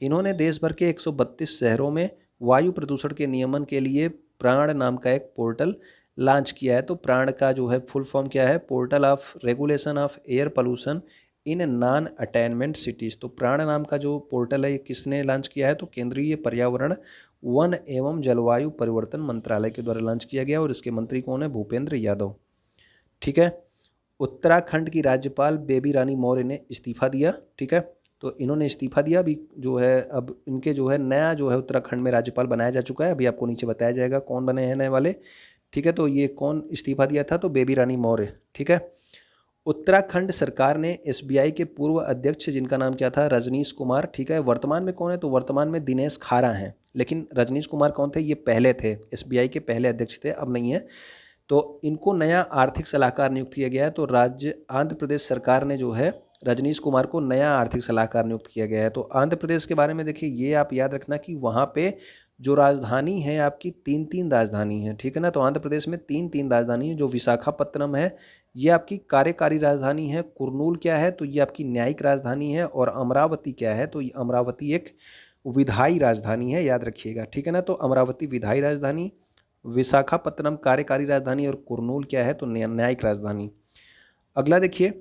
इन्होंने देश भर के 132 शहरों में वायु प्रदूषण के नियमन के लिए प्राण नाम का एक पोर्टल लॉन्च किया है। तो प्राण का जो है फुल फॉर्म क्या है, portal of regulation of air pollution in non attainment cities. तो प्राण नाम का जो पोर्टल है ये किसने लॉन्च किया है, तो केंद्रीय पर्यावरण वन एवं जलवायु परिवर्तन मंत्रालय के द्वारा लॉन्च किया गया और इसके मंत्री कौन है, भूपेंद्र यादव, ठीक है। उत्तराखंड की राज्यपाल बेबी रानी मौर्य ने इस्तीफा दिया, ठीक है। तो इन्होंने इस्तीफा दिया, अभी जो है अब इनके जो है नया जो है उत्तराखंड में राज्यपाल बनाया जा चुका है, अभी आपको नीचे बताया जाएगा कौन बने हैं नए वाले, ठीक है। तो ये कौन इस्तीफा दिया था, तो बेबी रानी मौर्य, ठीक है। उत्तराखंड सरकार ने एसबीआई के पूर्व अध्यक्ष जिनका नाम क्या था, रजनीश कुमार, ठीक है। वर्तमान में कौन है, तो वर्तमान में दिनेश खारा हैं, लेकिन रजनीश कुमार कौन थे, ये पहले थे, एसबीआई के पहले अध्यक्ष थे, अब नहीं है। तो इनको नया आर्थिक सलाहकार नियुक्त किया गया है। तो राज्य आंध्र प्रदेश सरकार ने जो है रजनीश कुमार को नया आर्थिक सलाहकार नियुक्त किया गया है। तो आंध्र प्रदेश के बारे में देखिए, ये आप याद रखना कि वहाँ पे जो राजधानी है आपकी 3 राजधानी है, ठीक है ना। तो आंध्र प्रदेश में 3 राजधानी है, जो विशाखापत्तनम है ये आपकी कार्यकारी राजधानी है, कुर्नूल क्या है, तो ये आपकी न्यायिक राजधानी है, और अमरावती क्या है, तो ये अमरावती एक विधायी राजधानी है, याद रखिएगा, ठीक है ना। तो अमरावती विधायी राजधानी, विशाखापत्तनम कार्यकारी राजधानी और कुर्नूल क्या है, तो न्यायिक राजधानी। अगला देखिए,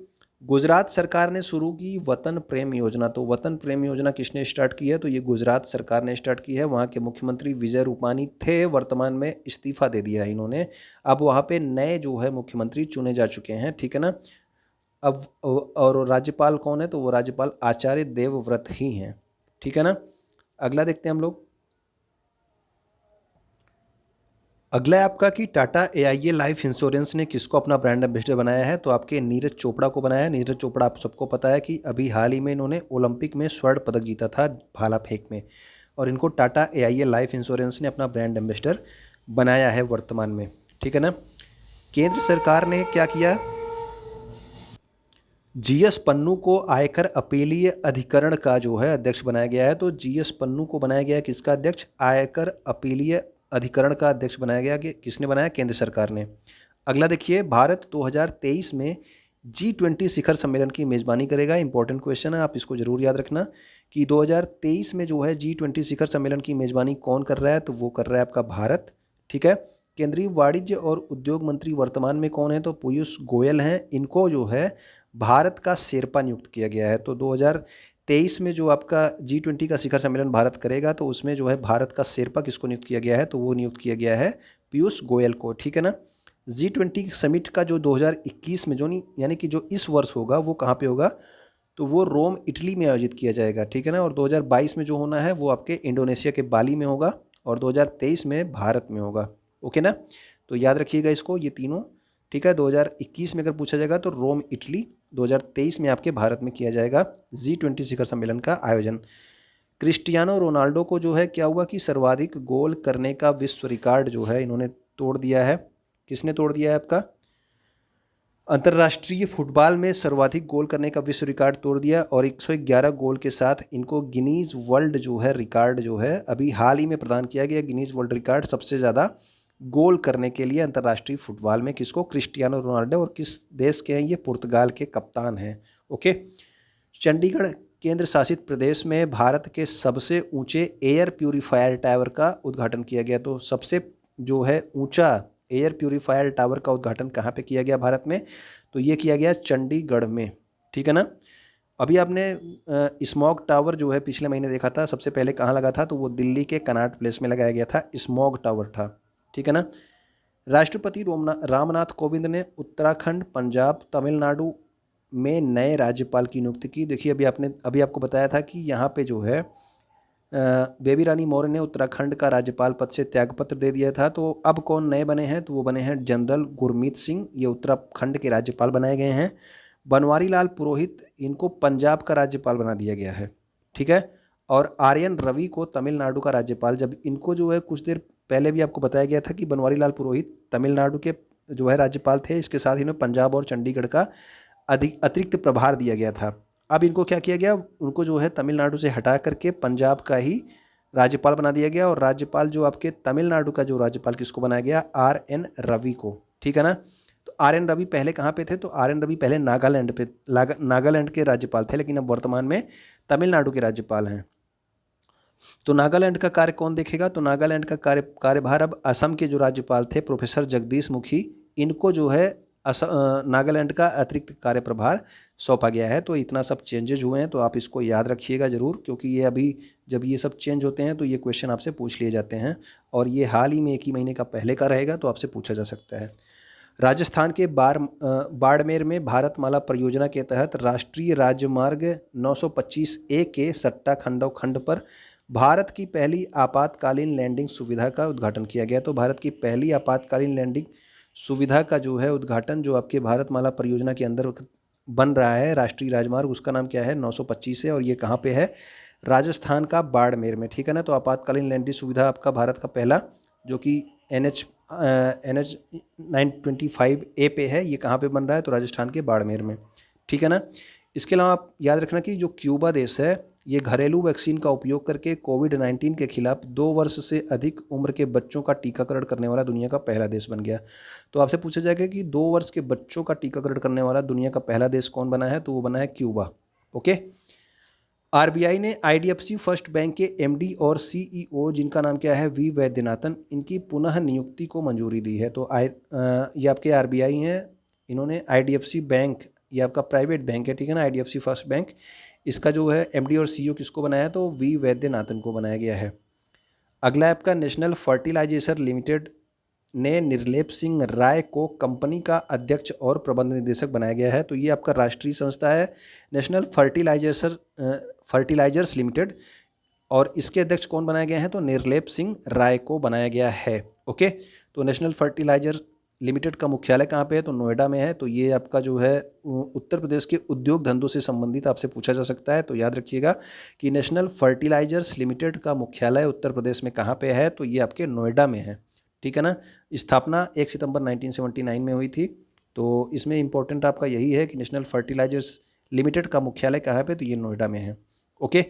गुजरात सरकार ने शुरू की वतन प्रेम योजना। तो वतन प्रेम योजना किसने स्टार्ट की है, तो ये गुजरात सरकार ने स्टार्ट की है। वहाँ के मुख्यमंत्री विजय रूपानी थे, वर्तमान में इस्तीफा दे दिया है इन्होंने, अब वहाँ पे नए जो है मुख्यमंत्री चुने जा चुके हैं, ठीक है ना। अब और राज्यपाल कौन है, तो वो राज्यपाल आचार्य देवव्रत ही हैं, ठीक है ना। अगला देखते हैं हम लोग, अगला है आपका कि टाटा एआईए लाइफ इंश्योरेंस ने किसको अपना ब्रांड एम्बेसडर बनाया है, तो आपके नीरज चोपड़ा को बनाया है। नीरज चोपड़ा आप सबको पता है कि अभी हाल ही में इन्होंने ओलंपिक में स्वर्ण पदक जीता था भाला फेंक में, और इनको टाटा एआईए लाइफ इंश्योरेंस ने अपना ब्रांड एम्बेसडर बनाया है वर्तमान में, ठीक है ना। केंद्र सरकार ने क्या किया, जीएस पन्नू को आयकर अपीलीय अधिकरण का जो है अध्यक्ष बनाया गया है। तो जीएस पन्नू को बनाया गया किसका अध्यक्ष, आयकर अपीलीय अधिकरण का अध्यक्ष बनाया गया। कि किसने बनाया, केंद्र सरकार ने। अगला देखिए, भारत 2023 में G20 शिखर सम्मेलन की मेजबानी करेगा। इंपॉर्टेंट क्वेश्चन है, आप इसको जरूर याद रखना कि 2023 में जो है G20 शिखर सम्मेलन की मेजबानी कौन कर रहा है, तो वो कर रहा है आपका भारत। ठीक है। केंद्रीय वाणिज्य और उद्योग मंत्री वर्तमान में कौन है, तो पीयूष गोयल हैं। इनको जो है भारत का शेरपा नियुक्त किया गया है। तो 2023 में जो आपका G20 का शिखर सम्मेलन भारत करेगा, तो उसमें जो है भारत का शेरपा किसको नियुक्त किया गया है, तो वो नियुक्त किया गया है पीयूष गोयल को। ठीक है ना। G20 समिट का जो 2021 में जो नहीं, यानी कि जो इस वर्ष होगा वो कहाँ पे होगा, तो वो रोम इटली में आयोजित किया जाएगा। ठीक है ना। और 2022 में जो होना है वो आपके इंडोनेशिया के बाली में होगा, और 2023 में भारत में होगा। ओके ना। तो याद रखिएगा इसको, ये तीनों। ठीक है। 2021 में अगर पूछा जाएगा तो रोम इटली, 2023 में आपके भारत में किया जाएगा G20 शिखर सम्मेलन का आयोजन। क्रिस्टियानो रोनाल्डो को जो है क्या हुआ कि सर्वाधिक गोल करने का विश्व रिकॉर्ड जो है इन्होंने तोड़ दिया है। किसने तोड़ दिया है, आपका अंतर्राष्ट्रीय फुटबॉल में सर्वाधिक गोल करने का विश्व रिकॉर्ड तोड़ दिया, और 111 गोल के साथ इनको गिनीज वर्ल्ड जो है रिकॉर्ड जो है अभी हाल ही में प्रदान किया गया। गिनीज वर्ल्ड रिकॉर्ड सबसे ज़्यादा गोल करने के लिए अंतर्राष्ट्रीय फुटबॉल में किसको, क्रिस्टियानो रोनाल्डो। और किस देश के हैं ये, पुर्तगाल के कप्तान हैं। ओके। चंडीगढ़ केंद्र शासित प्रदेश में भारत के सबसे ऊंचे एयर प्यूरीफायर टावर का उद्घाटन किया गया। तो सबसे जो है ऊंचा एयर प्यूरीफायर टावर का उद्घाटन कहाँ पे किया गया भारत में, तो ये किया गया चंडीगढ़ में। ठीक है ना। अभी आपने स्मॉग टावर जो है पिछले महीने देखा था, सबसे पहले कहाँ लगा था, तो वो दिल्ली के कनॉट प्लेस में लगाया गया था, स्मॉग टावर था। ठीक है ना। राष्ट्रपति रामनाथ कोविंद ने उत्तराखंड, पंजाब, तमिलनाडु में नए राज्यपाल की नियुक्ति की। देखिए अभी आपको बताया था कि यहाँ पे जो है बेबी रानी मौर्य ने उत्तराखंड का राज्यपाल पद से त्यागपत्र दे दिया था। तो अब कौन नए बने हैं, तो वो बने हैं जनरल गुरमीत सिंह, ये उत्तराखंड के राज्यपाल बनाए गए हैं। बनवारी लाल पुरोहित, इनको पंजाब का राज्यपाल बना दिया गया है। ठीक है। और आर्यन रवि को तमिलनाडु का राज्यपाल, जब इनको जो है कुछ देर पहले भी आपको बताया गया था कि बनवारी लाल पुरोहित तमिलनाडु के जो है राज्यपाल थे, इसके साथ ही इन्हें पंजाब और चंडीगढ़ का अतिरिक्त प्रभार दिया गया था। अब इनको क्या किया गया, उनको जो है तमिलनाडु से हटा करके पंजाब का ही राज्यपाल बना दिया गया। और राज्यपाल जो आपके तमिलनाडु का जो राज्यपाल किसको बनाया गया, RN रवि को। ठीक है ना। तो RN रवि पहले कहाँ पे थे, तो RN रवि पहले नागालैंड के राज्यपाल थे, लेकिन अब वर्तमान में तमिलनाडु के राज्यपाल हैं। तो नागालैंड का कार्य कौन देखेगा, तो नागालैंड का कार्यभार अब असम के जो राज्यपाल थे प्रोफेसर जगदीश मुखी, इनको जो है नागालैंड का अतिरिक्त कार्यप्रभार सौंपा गया है। तो इतना सब चेंजेज हुए हैं, तो आप इसको याद रखिएगा ज़रूर, क्योंकि ये अभी जब ये सब चेंज होते हैं तो ये क्वेश्चन आपसे पूछ लिए जाते हैं, और ये हाल ही में 1 ही महीने का पहले का रहेगा, तो आपसे पूछा जा सकता है। राजस्थान के बाड़मेर में भारतमाला परियोजना के तहत राष्ट्रीय राजमार्ग 925A के सट्टा खंड पर भारत की पहली आपातकालीन लैंडिंग सुविधा का उद्घाटन किया गया। तो भारत की पहली आपातकालीन लैंडिंग सुविधा का जो है उद्घाटन जो आपके भारतमाला परियोजना के अंदर बन रहा है राष्ट्रीय राजमार्ग, उसका नाम क्या है, 925 है, और ये कहाँ पे है, राजस्थान का बाड़मेर में। ठीक है ना। तो आपातकालीन लैंडिंग सुविधा आपका भारत का पहला जो कि NH 925A पे है, ये कहाँ पे बन रहा है, तो राजस्थान के बाड़मेर में। ठीक है ना। इसके अलावा आप याद रखना कि जो क्यूबा देश है, ये घरेलू वैक्सीन का उपयोग करके कोविड-19 के खिलाफ 2 वर्ष से अधिक उम्र के बच्चों का टीकाकरण करने वाला दुनिया का पहला देश बन गया। तो आपसे पूछा जाएगा कि 2 वर्ष के बच्चों का टीकाकरण करने वाला दुनिया का पहला देश कौन बना है, तो वो बना है क्यूबा। ओके। RBI ने IDFC फर्स्ट बैंक के MD और CEO, जिनका नाम क्या है, V वैद्यनाथन, इनकी पुनः नियुक्ति को मंजूरी दी है। तो ये आपके RBI हैं, इन्होंने IDFC बैंक, ये आपका प्राइवेट बैंक है, ठीक है ना, IDFC फर्स्ट बैंक, इसका जो है MD और CEO किसको बनाया है, तो V वैद्यनाथन को बनाया गया है। अगला आपका नेशनल फर्टिलाइजेशन लिमिटेड ने निर्लेप सिंह राय को कंपनी का अध्यक्ष और प्रबंध निदेशक बनाया गया है। तो ये आपका राष्ट्रीय संस्था है नेशनल फर्टिलाइजर्स लिमिटेड, और इसके अध्यक्ष कौन बनाया गया है, तो निर्लेप सिंह राय को बनाया गया है। ओके। तो नेशनल फर्टिलाइजर लिमिटेड का मुख्यालय कहाँ पे है, तो नोएडा में है। तो ये आपका जो है उत्तर प्रदेश के उद्योग धंधों से संबंधित आपसे पूछा जा सकता है। तो याद रखिएगा कि नेशनल फर्टिलाइजर्स लिमिटेड का मुख्यालय उत्तर प्रदेश में कहाँ पे है, तो ये आपके नोएडा में है। ठीक है ना। स्थापना 1 सितंबर 1979 में हुई थी। तो इसमें इंपॉर्टेंट आपका यही है कि नेशनल फर्टिलाइजर्स लिमिटेड का मुख्यालय कहाँ पे, तो ये नोएडा में है। ओके,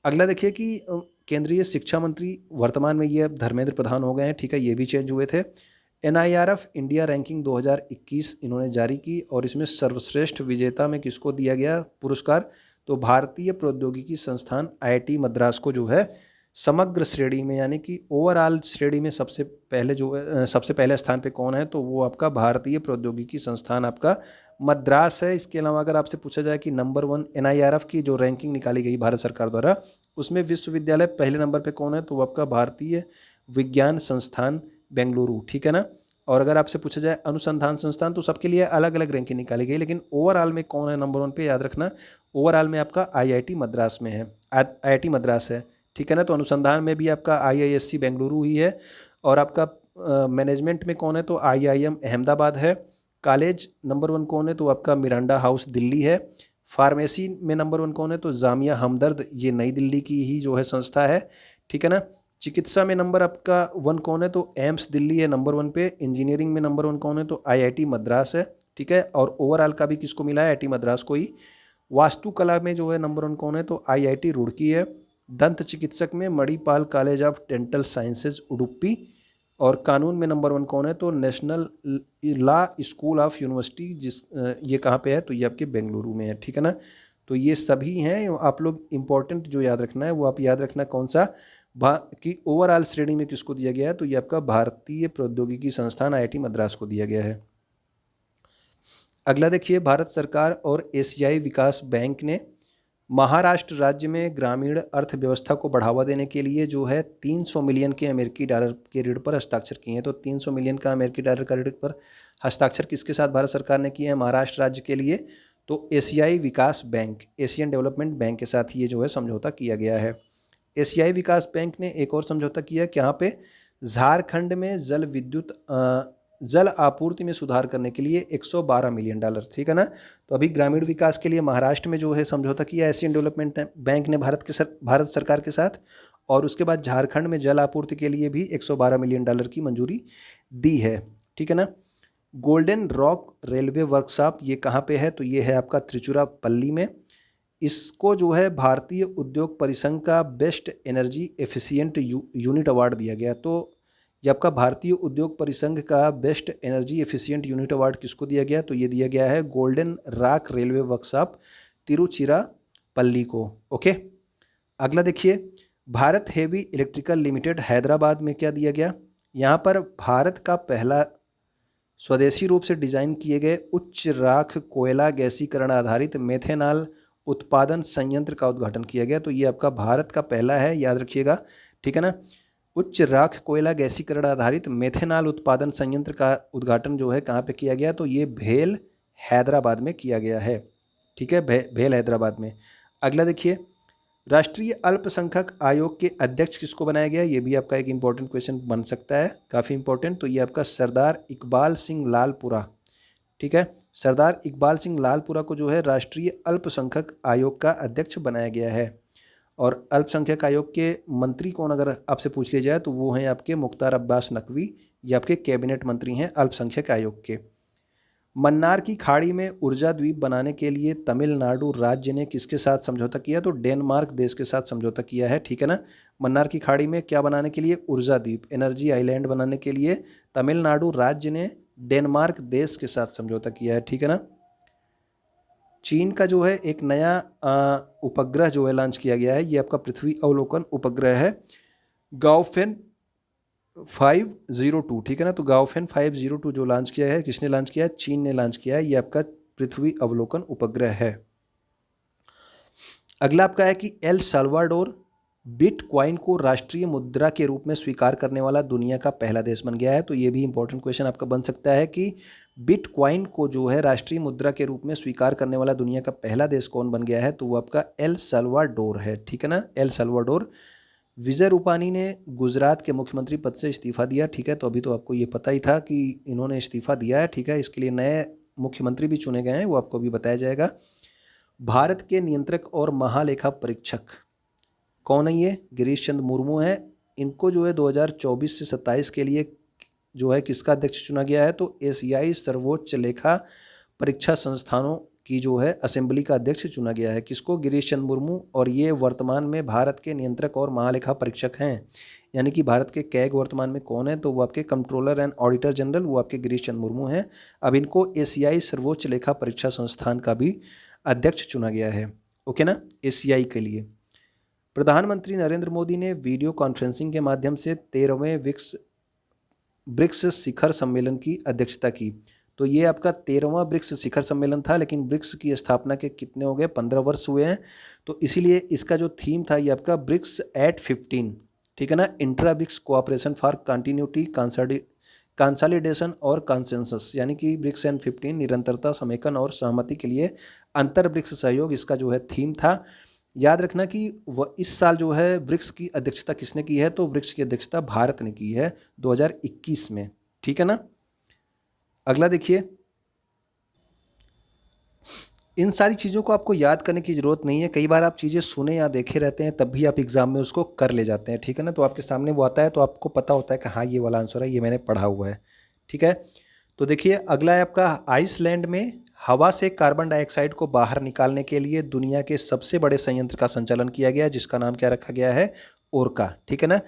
अगला देखिए कि केंद्रीय शिक्षा मंत्री वर्तमान में ये अब धर्मेंद्र प्रधान हो गए हैं, ठीक है, ये भी चेंज हुए थे। एनआईआरएफ इंडिया रैंकिंग 2021 इन्होंने जारी की और इसमें सर्वश्रेष्ठ विजेता में किसको दिया गया पुरस्कार, तो भारतीय प्रौद्योगिकी संस्थान आईआईटी मद्रास को जो है समग्र श्रेणी में यानी कि ओवरऑल श्रेणी में सबसे पहले जो सबसे पहले स्थान पे कौन है, तो वो आपका भारतीय प्रौद्योगिकी संस्थान आपका मद्रास है। इसके अलावा अगर आपसे पूछा जाए कि नंबर 1 एनआईआरएफ की जो रैंकिंग निकाली गई भारत सरकार द्वारा, उसमें विश्वविद्यालय पहले नंबर पे कौन है, तो वो आपका भारतीय विज्ञान संस्थान बेंगलुरु, ठीक है ना। और अगर आपसे पूछा जाए अनुसंधान संस्थान, तो सबके लिए अलग अलग रैंकिंग निकाली गई, लेकिन ओवरऑल में कौन है नंबर 1 पे, याद रखना ओवरऑल में आपका आईआईटी मद्रास में है, आईआईटी मद्रास है, ठीक है ना। तो अनुसंधान में भी आपका आईआईएससी बेंगलुरु ही है। और आपका मैनेजमेंट में कौन है, तो आईआईएम अहमदाबाद है। कॉलेज नंबर 1 कौन है, तो आपका मिरांडा हाउस दिल्ली है। फार्मेसी में नंबर 1 कौन है, तो जामिया हमदर्द, ये नई दिल्ली की ही जो है संस्था है, ठीक है ना। चिकित्सा में नंबर आपका 1 कौन है, तो एम्स दिल्ली है नंबर 1 पे। इंजीनियरिंग में नंबर 1 कौन है, तो आईआईटी मद्रास है, ठीक है। और ओवरऑल का भी किसको मिला है, आईआईटी मद्रास को ही। वास्तुकला में जो है नंबर 1 कौन है, तो आईआईटी रुड़की है। दंत चिकित्सक में Manipal college of dental sciences Udupi. और कानून में नंबर 1 कौन है, तो national law school of university, ये कहाँ पे है, तो ये आपके बेंगलुरु में है, ठीक है ना। तो ये सभी हैं, आप लोग इंपॉर्टेंट जो याद रखना है वो आप याद रखना कौन सा कि ओवरऑल श्रेणी में किसको दिया गया है, तो ये आपका भारतीय प्रौद्योगिकी संस्थान आईआईटी मद्रास को दिया गया है। अगला देखिए, भारत सरकार और एशियाई विकास बैंक ने महाराष्ट्र राज्य में ग्रामीण अर्थव्यवस्था को बढ़ावा देने के लिए जो है 300 मिलियन के अमेरिकी डॉलर के ऋण पर हस्ताक्षर किए हैं। तो 300 मिलियन का अमेरिकी डॉलर का ऋण पर हस्ताक्षर किसके साथ भारत सरकार ने किए हैं, महाराष्ट्र राज्य के लिए, तो एशियाई विकास बैंक, एशियन डेवलपमेंट बैंक के साथ ये जो है समझौता किया गया है। एशियाई विकास बैंक ने एक और समझौता किया कि यहाँ पे झारखंड में जल आपूर्ति में सुधार करने के लिए 112 मिलियन डॉलर, ठीक है ना। तो अभी ग्रामीण विकास के लिए महाराष्ट्र में जो है समझौता किया एशियन डेवलपमेंट बैंक ने भारत सरकार के साथ। और उसके बाद झारखंड में जल आपूर्ति के लिए भी 112 मिलियन डॉलर की मंजूरी दी है, ठीक है ना। गोल्डन रॉक रेलवे वर्कशॉप ये कहाँ पे है, तो ये है आपका त्रिचुरापल्ली में। इसको जो है भारतीय उद्योग परिसंघ का best energy efficient unit award दिया गया। तो ये आपका भारतीय उद्योग परिसंघ का best energy efficient unit award किसको दिया गया, तो ये दिया गया है golden rock railway workshop Tiruchirappalli को। ओके, अगला देखिए, Bharat heavy electrical limited Hyderabad में क्या दिया गया, यहाँ पर भारत का पहला स्वदेशी रूप से डिजाइन किए गए उच्च राख कोयला गैसीकरण आधारित मेथेनॉल उत्पादन संयंत्र का उद्घाटन किया गया। तो ये आपका भारत का पहला है, याद रखिएगा, ठीक है ना। उच्च राख कोयला गैसीकरण आधारित मेथेनॉल उत्पादन संयंत्र का उद्घाटन जो है कहाँ पे किया गया, तो ये भेल हैदराबाद में किया गया है, ठीक है, भेल हैदराबाद में। अगला देखिए, राष्ट्रीय अल्पसंख्यक आयोग के अध्यक्ष किसको बनाया गया, ये भी आपका एक इंपॉर्टेंट क्वेश्चन बन सकता है, काफ़ी इंपॉर्टेंट। तो ये आपका सरदार इकबाल सिंह लालपुरा, ठीक है, सरदार इकबाल सिंह लालपुरा को जो है राष्ट्रीय अल्पसंख्यक आयोग का अध्यक्ष बनाया गया है। और अल्पसंख्यक आयोग के मंत्री कौन अगर आपसे पूछ लिया जाए, तो वो हैं आपके मुख्तार अब्बास नकवी, ये आपके कैबिनेट मंत्री हैं अल्पसंख्यक आयोग के। मन्नार की खाड़ी में ऊर्जा द्वीप बनाने के लिए तमिलनाडु राज्य ने किसके साथ समझौता किया, तो डेनमार्क देश के साथ समझौता किया है, ठीक है ना। मन्नार की खाड़ी में क्या बनाने के लिए, ऊर्जा द्वीप, एनर्जी आइलैंड बनाने के लिए तमिलनाडु राज्य ने डेनमार्क देश के साथ समझौता किया है, ठीक है ना। चीन का जो है एक नया उपग्रह जो है लॉन्च किया गया है, ये आपका पृथ्वी अवलोकन उपग्रह है, गाओफेन 502, ठीक है ना। तो गाओफेन 502 जो लॉन्च किया है, किसने लॉन्च किया है, चीन ने लॉन्च किया है, ये आपका पृथ्वी अवलोकन उपग्रह है। अगला आपका है कि एल साल्वाडोर बिटकॉइन को राष्ट्रीय मुद्रा के रूप में स्वीकार करने वाला दुनिया का पहला देश बन गया है। तो ये भी इंपॉर्टेंट क्वेश्चन आपका बन सकता है कि बिटकॉइन को जो है राष्ट्रीय मुद्रा के रूप में स्वीकार करने वाला दुनिया का पहला देश कौन बन गया है, तो वो आपका एल साल्वाडोर है, ठीक है ना, एल साल्वाडोर। विजय रूपानी ने गुजरात के मुख्यमंत्री पद से इस्तीफा दिया, ठीक है। तो अभी तो आपको ये पता ही था कि इन्होंने इस्तीफा दिया है, ठीक है। इसके लिए नए मुख्यमंत्री भी चुने गए हैं, वो आपको भी बताया जाएगा। भारत के नियंत्रक और महालेखा परीक्षक कौन है, ये गिरीश चंद्र मुर्मू हैं। इनको जो है 2024 से 27 के लिए जो है किसका अध्यक्ष चुना गया है, तो एशियाई सर्वोच्च लेखा परीक्षा संस्थानों की जो है असेंबली का अध्यक्ष चुना गया है। किसको? गिरीश चंद्र मुर्मू। और ये वर्तमान में भारत के नियंत्रक और महालेखा परीक्षक हैं। यानी कि भारत के कैग वर्तमान में कौन है, तो वो आपके कंट्रोलर एंड ऑडिटर जनरल वो आपके गिरीश चंद्र मुर्मू हैं। अब इनको एशियाई सर्वोच्च लेखा परीक्षा संस्थान का भी अध्यक्ष चुना गया है। ओके ना, एशियाई के लिए। प्रधानमंत्री नरेंद्र मोदी ने वीडियो कॉन्फ्रेंसिंग के माध्यम से 13वें ब्रिक्स शिखर सम्मेलन की अध्यक्षता की। तो ये आपका 13वां ब्रिक्स शिखर सम्मेलन था, लेकिन ब्रिक्स की स्थापना के कितने हो गए, 15 वर्ष हुए हैं। तो इसीलिए इसका जो थीम था ये आपका ब्रिक्स एट 15, ठीक है ना, intra BRICS cooperation for continuity consolidation और कंसेंसस, यानी कि ब्रिक्स एंड 15 निरंतरता, समेकन और सहमति के लिए अंतर ब्रिक्स सहयोग, इसका जो है थीम था। याद रखना कि इस साल जो है ब्रिक्स की अध्यक्षता किसने की है, तो ब्रिक्स की अध्यक्षता भारत ने की है 2021 में, ठीक है ना। अगला देखिए, इन सारी चीज़ों को आपको याद करने की ज़रूरत नहीं है। कई बार आप चीज़ें सुने या देखे रहते हैं, तब भी आप एग्जाम में उसको कर ले जाते हैं, ठीक है ना। तो आपके सामने वो आता है तो आपको पता होता है कि हाँ ये वाला आंसर है, ये मैंने पढ़ा हुआ है, ठीक है। तो देखिए अगला है आपका, आइसलैंड में हवा से कार्बन डाइऑक्साइड को बाहर निकालने के लिए दुनिया के सबसे बड़े संयंत्र का संचालन किया गया, जिसका नाम क्या रखा गया है, ओरका, ठीक है ना।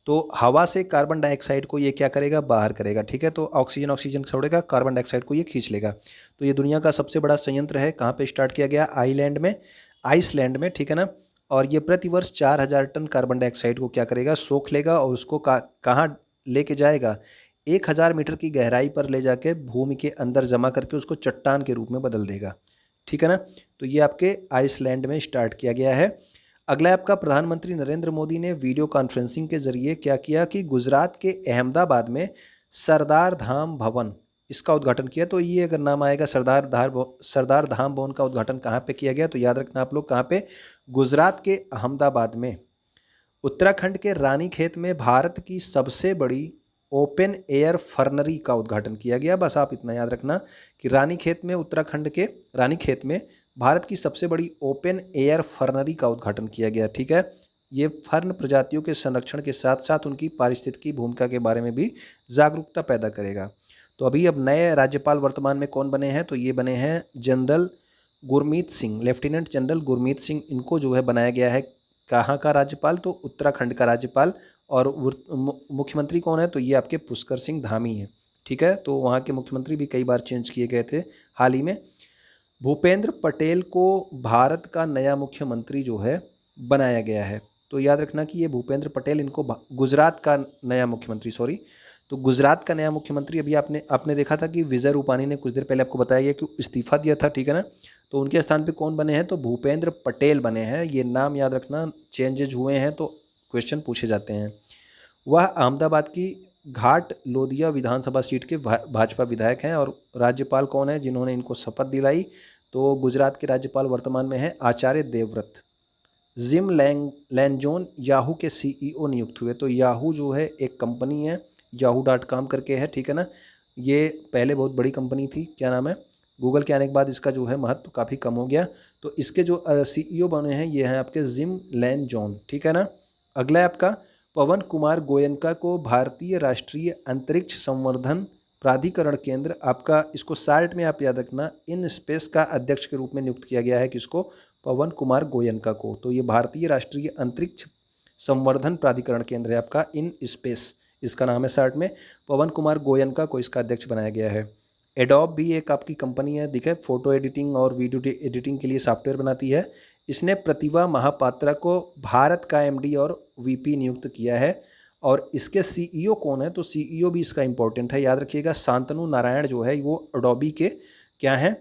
तो हवा से कार्बन डाइऑक्साइड को ये क्या करेगा, बाहर करेगा, ठीक है। तो ऑक्सीजन छोड़ेगा, कार्बन डाइऑक्साइड को ये खींच लेगा। तो ये दुनिया का सबसे बड़ा संयंत्र है। कहाँ पे स्टार्ट किया गया, आइसलैंड में, ठीक है ना। और ये प्रतिवर्ष 4000 टन कार्बन डाइऑक्साइड को क्या करेगा, सोख लेगा और उसको कहाँ लेके जाएगा, 1000 मीटर की गहराई पर ले जाके भूमि के अंदर जमा करके उसको चट्टान के रूप में बदल देगा, ठीक है ना। तो ये आपके आइसलैंड में स्टार्ट किया गया है। अगला है आपका, प्रधानमंत्री नरेंद्र मोदी ने वीडियो कॉन्फ्रेंसिंग के जरिए क्या किया कि गुजरात के अहमदाबाद में सरदार धाम भवन, इसका उद्घाटन किया। तो ये अगर नाम आएगा सरदार धाम भवन का उद्घाटन कहाँ पे किया गया, तो याद रखना आप लोग, कहाँ पे, गुजरात के अहमदाबाद में। उत्तराखंड के रानीखेत में भारत की सबसे बड़ी ओपन एयर फर्नरी का उद्घाटन किया गया। बस आप इतना याद रखना कि रानीखेत में, उत्तराखंड के रानीखेत में भारत की सबसे बड़ी ओपन एयर फर्नरी का उद्घाटन किया गया, ठीक है। ये फर्न प्रजातियों के संरक्षण के साथ साथ उनकी पारिस्थितिकी भूमिका के बारे में भी जागरूकता पैदा करेगा। तो अभी अब नए राज्यपाल वर्तमान में कौन बने हैं, तो ये बने हैं general Gurmeet Singh, lieutenant general Gurmeet Singh, इनको जो है बनाया गया है कहाँ का राज्यपाल, तो उत्तराखंड का राज्यपाल। और मुख्यमंत्री कौन है, तो ये आपके पुष्कर सिंह धामी हैं, ठीक है। तो वहाँ के मुख्यमंत्री भी कई बार चेंज किए गए थे हाल ही में। भूपेंद्र पटेल को भारत का नया मुख्यमंत्री जो है बनाया गया है। तो याद रखना कि ये भूपेंद्र पटेल, इनको गुजरात का नया मुख्यमंत्री, सॉरी, तो गुजरात का नया मुख्यमंत्री, अभी आपने देखा था कि विजय रूपानी ने कुछ देर पहले आपको बताया गया कि इस्तीफा दिया था, ठीक है ना। तो उनके स्थान पे कौन बने हैं, तो भूपेंद्र पटेल बने हैं। ये नाम याद रखना, चेंजेज हुए हैं तो क्वेश्चन पूछे जाते हैं। वह अहमदाबाद की घाट लोदिया विधानसभा सीट के भाजपा विधायक हैं। और राज्यपाल कौन है जिन्होंने इनको शपथ दिलाई, तो गुजरात के राज्यपाल वर्तमान में हैं आचार्य देवव्रत। जिम लैंजोन याहू के सीईओ नियुक्त हुए। तो याहू जो है एक कंपनी है, yahoo.com करके है, ठीक है ना। ये पहले बहुत बड़ी कंपनी थी, क्या नाम है, गूगल के आने के बाद इसका जो है महत्व काफ़ी कम हो गया। तो इसके जो सीईओ बने हैं ये हैं आपके जिम लैंजोन, ठीक है ना। अगला है आपका, पवन कुमार गोयनका को भारतीय राष्ट्रीय अंतरिक्ष संवर्धन प्राधिकरण केंद्र, आपका इसको साल्ट में आप याद रखना, इन स्पेस का अध्यक्ष के रूप में नियुक्त किया गया है। किसको, पवन कुमार गोयनका को। तो ये भारतीय राष्ट्रीय अंतरिक्ष संवर्धन प्राधिकरण केंद्र है आपका, इन स्पेस, इसका नाम है साल्ट में। पवन कुमार गोयनका को इसका अध्यक्ष बनाया गया है। एडोब भी एक आपकी कंपनी है, दिखे, फोटो एडिटिंग और वीडियो एडिटिंग के लिए सॉफ्टवेयर बनाती है। इसने प्रतिभा महापात्रा को भारत का एमडी और वीपी नियुक्त किया है। और इसके सीईओ कौन है, तो सीईओ भी इसका इंपॉर्टेंट है, याद रखिएगा, शांतनु नारायण जो है वो एडोबी के क्या हैं,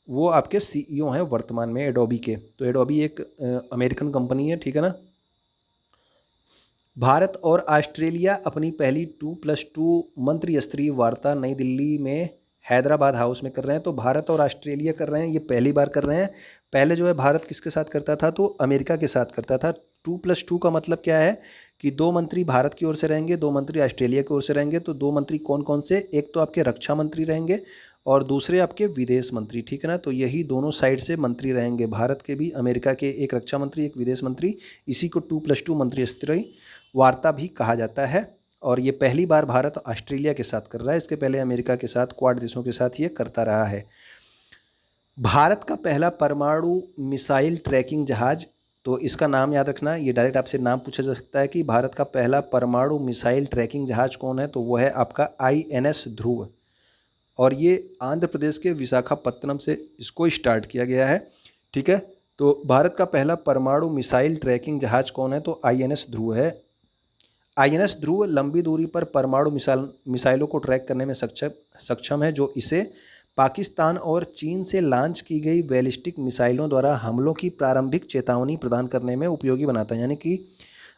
वो आपके सीईओ हैं वर्तमान में एडोबी के। तो एडोबी एक अमेरिकन कंपनी है, ठीक है ना। भारत और ऑस्ट्रेलिया अपनी पहली 2+2 मंत्री स्तरीय वार्ता नई दिल्ली में हैदराबाद हाउस में कर रहे हैं। तो भारत और ऑस्ट्रेलिया कर रहे हैं, ये पहली बार कर रहे हैं। पहले जो है भारत किसके साथ करता था, तो अमेरिका के साथ करता था। 2+2 का मतलब क्या है कि 2 मंत्री भारत की ओर से रहेंगे, 2 मंत्री ऑस्ट्रेलिया की ओर से रहेंगे। तो 2 मंत्री कौन कौन से, एक तो आपके रक्षा मंत्री रहेंगे और दूसरे आपके विदेश मंत्री, ठीक है ना। तो यही दोनों साइड से मंत्री रहेंगे, भारत के भी, अमेरिका के, एक रक्षा मंत्री, एक विदेश मंत्री। इसी को 2+2 मंत्री स्तरीय वार्ता भी कहा जाता है। और ये पहली बार भारत ऑस्ट्रेलिया के साथ कर रहा है, इसके पहले अमेरिका के साथ, क्वाड देशों के साथ ये करता रहा है। भारत का पहला परमाणु मिसाइल ट्रैकिंग जहाज, तो इसका नाम याद रखना, ये डायरेक्ट आपसे नाम पूछा जा सकता है कि भारत का पहला परमाणु मिसाइल ट्रैकिंग जहाज कौन है, तो वो है आपका INS ध्रुव, और ये आंध्र प्रदेश के विशाखापत्तनम से इसको स्टार्ट किया गया है। ठीक है, तो भारत का पहला परमाणु मिसाइल ट्रैकिंग जहाज कौन है, तो INS ध्रुव है। INS ध्रुव लंबी दूरी पर परमाणु मिसाइलों को ट्रैक करने में सक्षम है, जो इसे पाकिस्तान और चीन से लॉन्च की गई बैलिस्टिक मिसाइलों द्वारा हमलों की प्रारंभिक चेतावनी प्रदान करने में उपयोगी बनाता है। यानी कि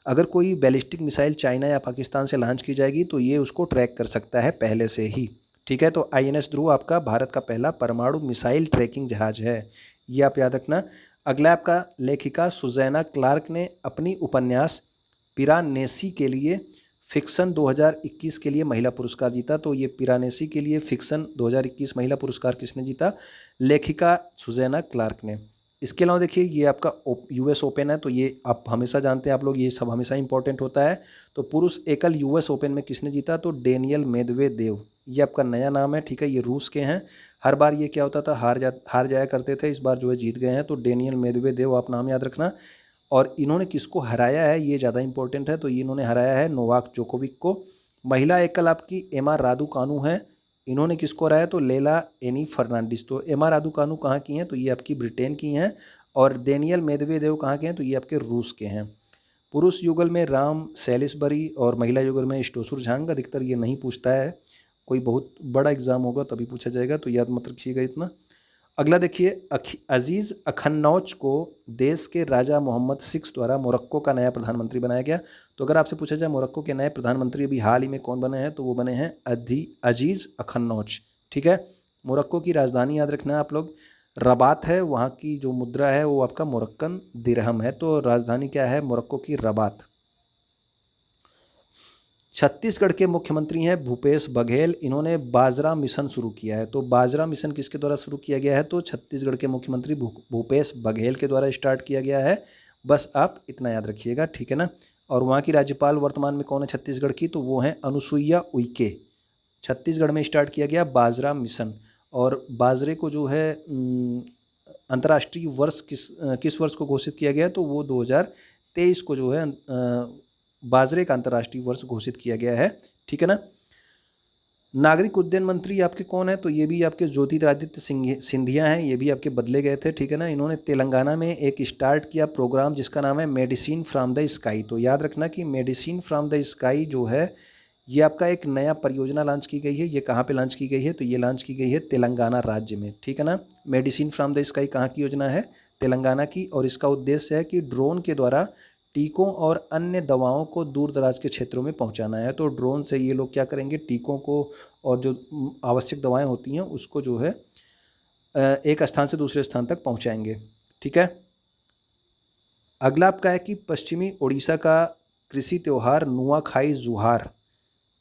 अगर कोई बैलिस्टिक मिसाइल चाइना या पाकिस्तान से लॉन्च की जाएगी तो ये उसको ट्रैक कर सकता है पहले से ही। ठीक है, तो INS ध्रुव आपका भारत का पहला परमाणु मिसाइल ट्रैकिंग जहाज है, ये आप याद रखना। अगला आपका, लेखिका सुजैना क्लार्क ने अपनी उपन्यास पिरानेसी के लिए फिक्शन 2021 के लिए महिला पुरस्कार जीता। तो ये पिरानेसी के लिए फिक्शन 2021 महिला पुरस्कार किसने जीता, लेखिका सुजैना क्लार्क ने। इसके अलावा देखिए ये आपका US ओपन है, तो ये आप हमेशा जानते हैं, आप लोग ये सब हमेशा इंपॉर्टेंट होता है। तो पुरुष एकल US ओपन में किसने जीता, तो डेनियल मेदवेदेव, ये आपका नया नाम है। ठीक है, ये रूस के हैं। हर बार ये क्या होता था, हार जाया करते थे, इस बार जो है जीत गए हैं। तो डेनियल मेदवेदेव आप नाम याद रखना। और इन्होंने किसको हराया है, ये ज़्यादा इंपॉर्टेंट है, तो ये इन्होंने हराया है नोवाक जोकोविक को। महिला एकल आपकी एमा रादुकानु है, इन्होंने किसको हराया, तो लेला एनी फर्नांडिस। तो एमा रादुकानु कहाँ की हैं, तो ये आपकी ब्रिटेन की हैं। और डेनियल मेदवेदेव कहाँ के हैं, तो ये आपके रूस के हैं। पुरुष युगल में राम सैलिसबरी और महिला युगल में स्टोसुर झांग। अधिकतर ये नहीं पूछता है, कोई बहुत बड़ा एग्जाम होगा तभी पूछा जाएगा, तो याद मत रखिएगा इतना। अगला देखिए, अजीज़ अखन्नौच को देश के राजा मोहम्मद VI द्वारा मोरक्को का नया प्रधानमंत्री बनाया गया। तो अगर आपसे पूछा जाए मोरक्को के नए प्रधानमंत्री अभी हाल ही में कौन बने हैं, तो वो बने हैं अजीज़ अखन्नौच। ठीक है, मोरक्को की राजधानी याद रखना है आप लोग, रबात है, वहाँ की जो मुद्रा है वो आपका मोरक्कन दिरहम है। तो राजधानी क्या है, मोरक्को की रबात। छत्तीसगढ़ के मुख्यमंत्री हैं भूपेश बघेल, इन्होंने बाजरा मिशन शुरू किया है। तो बाजरा मिशन किसके द्वारा शुरू किया गया है, तो छत्तीसगढ़ के मुख्यमंत्री भूपेश बघेल के द्वारा स्टार्ट किया गया है। बस आप इतना याद रखिएगा, ठीक है ना। और वहाँ की राज्यपाल वर्तमान में कौन है छत्तीसगढ़ की, तो वो हैं अनुसुईया उइके। छत्तीसगढ़ में स्टार्ट किया गया बाजरा मिशन। और बाजरे को जो है अंतर्राष्ट्रीय वर्ष किस वर्ष को घोषित किया गया, तो वो 2023 को जो है बाजरे का अंतर्राष्ट्रीय वर्ष घोषित किया गया है। ठीक है ना। नागरिक उड्डयन मंत्री आपके कौन है, तो ये भी आपके ज्योतिरादित्य सिंधिया हैं, ये भी आपके बदले गए थे। ठीक है ना। इन्होंने तेलंगाना में एक स्टार्ट किया प्रोग्राम जिसका नाम है मेडिसिन फ्रॉम द स्काई। तो याद रखना कि मेडिसिन फ्रॉम द स्काई जो है ये आपका एक नया परियोजना लॉन्च की गई है। ये कहाँ पे लॉन्च की गई है, तो ये लॉन्च की गई है तेलंगाना राज्य में। ठीक है ना। मेडिसिन फ्रॉम द स्काई कहाँ की योजना है, तेलंगाना की। और इसका उद्देश्य है कि ड्रोन के द्वारा टीकों और अन्य दवाओं को दूर दराज के क्षेत्रों में पहुंचाना है। तो ड्रोन से ये लोग क्या करेंगे, टीकों को और जो आवश्यक दवाएं होती हैं उसको जो है एक स्थान से दूसरे स्थान तक पहुंचाएंगे। ठीक है। अगला आपका है कि पश्चिमी उड़ीसा का कृषि त्यौहार नुआखाई जुहार।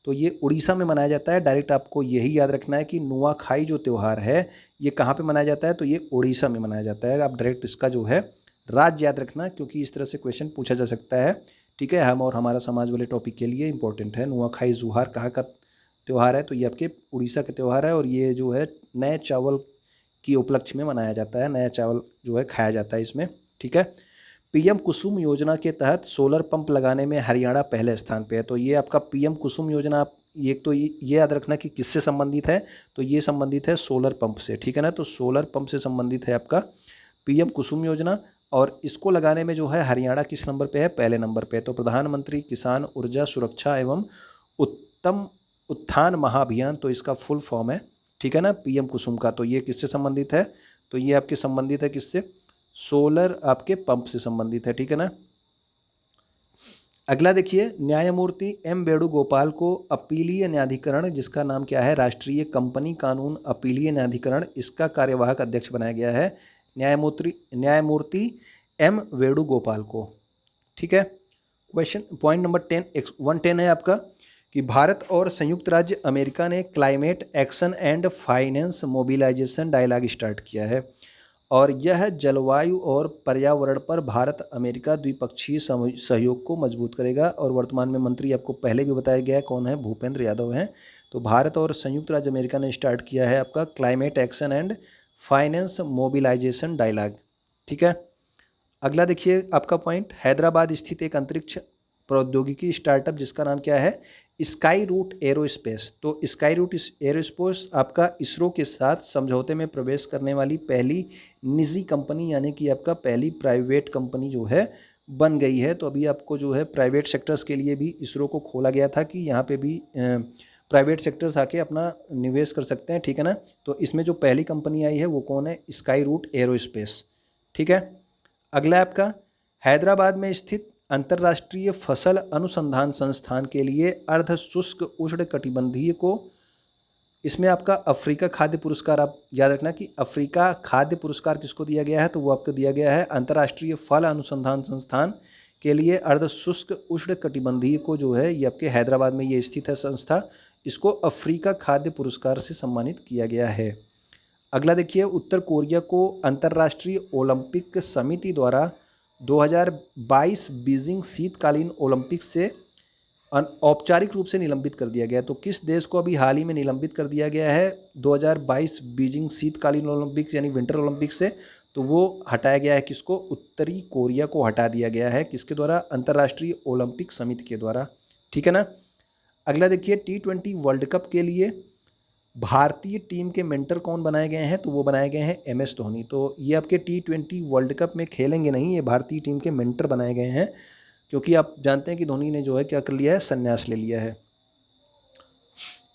तो ये उड़ीसा में मनाया जाता है। डायरेक्ट आपको यही याद रखना है कि नुआखाई जो त्यौहार है ये कहाँ पे मनाया जाता है, तो ये उड़ीसा में मनाया जाता है। आप डायरेक्ट इसका जो है राज्य याद रखना, क्योंकि इस तरह से क्वेश्चन पूछा जा सकता है। ठीक है, हम और हमारा समाज वाले टॉपिक के लिए इंपॉर्टेंट है। नुआखाई जुहार कहाँ का त्यौहार है, तो ये आपके उड़ीसा का त्यौहार है। और ये जो है नए चावल की उपलक्ष्य में मनाया जाता है, नया चावल जो है खाया जाता है इसमें। ठीक है। PM कुसुम योजना के तहत सोलर पंप लगाने में हरियाणा पहले स्थान पे है। तो ये आपका PM कुसुम योजना, आप एक तो ये याद रखना कि किससे संबंधित है, तो ये संबंधित है सोलर पंप से। ठीक है ना। तो सोलर पंप से संबंधित है आपका PM कुसुम योजना। और इसको लगाने में जो है हरियाणा किस नंबर पे है, पहले नंबर पे है। तो प्रधानमंत्री किसान ऊर्जा सुरक्षा एवं उत्तम उत्थान महाअभियान, तो इसका फुल फॉर्म है। ठीक है ना, PM कुसुम का। तो ये किससे संबंधित है, तो ये आपके संबंधित है किससे, सोलर आपके पंप से संबंधित है। ठीक है ना। अगला देखिए, न्यायमूर्ति M वेणुगोपाल को अपीलीय न्यायाधिकरण, जिसका नाम क्या है, राष्ट्रीय कंपनी कानून अपीलीय न्यायाधिकरण, इसका कार्यवाहक अध्यक्ष बनाया गया है न्यायमूर्ति M वेणुगोपाल को। ठीक है। क्वेश्चन पॉइंट नंबर 110 है आपका कि भारत और संयुक्त राज्य अमेरिका ने climate action and finance mobilisation dialogue start किया है। और यह जलवायु और पर्यावरण पर भारत अमेरिका द्विपक्षीय सहयोग को मजबूत करेगा। और वर्तमान में मंत्री आपको पहले भी बताया गया है कौन है, भूपेंद्र यादव हैं। तो भारत और संयुक्त राज्य अमेरिका ने स्टार्ट किया है आपका climate action and finance mobilisation dialogue. ठीक है, अगला देखिए आपका पॉइंट, हैदराबाद स्थित एक अंतरिक्ष प्रौद्योगिकी स्टार्टअप जिसका नाम क्या है, स्काई रूट एरोस्पेस। तो स्काई रूट एरोस्पेस आपका इसरो के साथ समझौते में प्रवेश करने वाली पहली निजी कंपनी, यानी कि आपका पहली प्राइवेट कंपनी जो है बन गई है। तो अभी आपको जो है प्राइवेट सेक्टर्स के लिए भी इसरो को खोला गया था कि यहाँ पे भी प्राइवेट सेक्टर्स आके अपना निवेश कर सकते हैं। ठीक है ना, तो इसमें जो पहली कंपनी आई है वो कौन है, स्काई रूट एरोस्पेस। ठीक है, अगला आपका, हैदराबाद में स्थित अंतर्राष्ट्रीय फसल अनुसंधान संस्थान के लिए अर्ध शुष्क उष्ण कटिबंधीय को, इसमें आपका अफ्रीका खाद्य पुरस्कार, आप याद रखना कि अफ्रीका खाद्य पुरस्कार किसको दिया गया है, तो वो आपको दिया गया है अंतर्राष्ट्रीय फल अनुसंधान संस्थान के लिए अर्ध शुष्क उष्ण कटिबंधीय को, जो है ये आपके हैदराबाद में ये स्थित है संस्था, इसको अफ्रीका खाद्य पुरस्कार से सम्मानित किया गया है। अगला देखिए, उत्तर कोरिया को अंतर्राष्ट्रीय ओलंपिक समिति द्वारा 2022 बीजिंग शीतकालीन ओलंपिक से औपचारिक रूप से निलंबित कर दिया गया। तो किस देश को अभी हाल ही में निलंबित कर दिया गया है 2022 बीजिंग शीतकालीन ओलंपिक्स यानी विंटर ओलंपिक्स से, तो वो हटाया गया है किसको, उत्तरी कोरिया को हटा दिया गया है, किसके द्वारा, अंतर्राष्ट्रीय ओलंपिक समिति के द्वारा। ठीक है ना, अगला देखिए, T20 वर्ल्ड कप के लिए भारतीय टीम के मेंटर कौन बनाए गए हैं, तो वो बनाए गए हैं MS धोनी। तो ये आपके T20 वर्ल्ड कप में खेलेंगे नहीं, ये भारतीय टीम के मेंटर बनाए गए हैं, क्योंकि आप जानते हैं कि धोनी ने जो है क्या कर लिया है, संन्यास ले लिया है।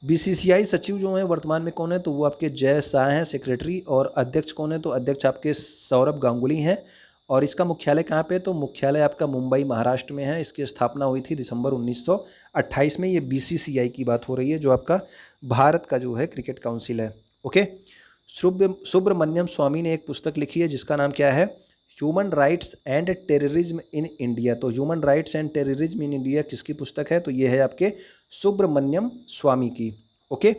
BCCI सचिव जो हैं वर्तमान में कौन है, तो वो आपके जय शाह हैं सेक्रेटरी, और अध्यक्ष कौन है, तो अध्यक्ष आपके सौरभ गांगुली हैं। और इसका मुख्यालय कहाँ पे, तो मुख्यालय आपका मुंबई महाराष्ट्र में है। इसकी स्थापना हुई थी दिसंबर 1928 में। ये BCCI की बात हो रही है, जो आपका भारत का जो है क्रिकेट काउंसिल है। ओके, सुब्रमण्यम स्वामी ने एक पुस्तक लिखी है जिसका नाम क्या है, human rights and terrorism in India. तो human rights and terrorism in India किसकी पुस्तक है, तो ये है आपके सुब्रमण्यम स्वामी की। ओके,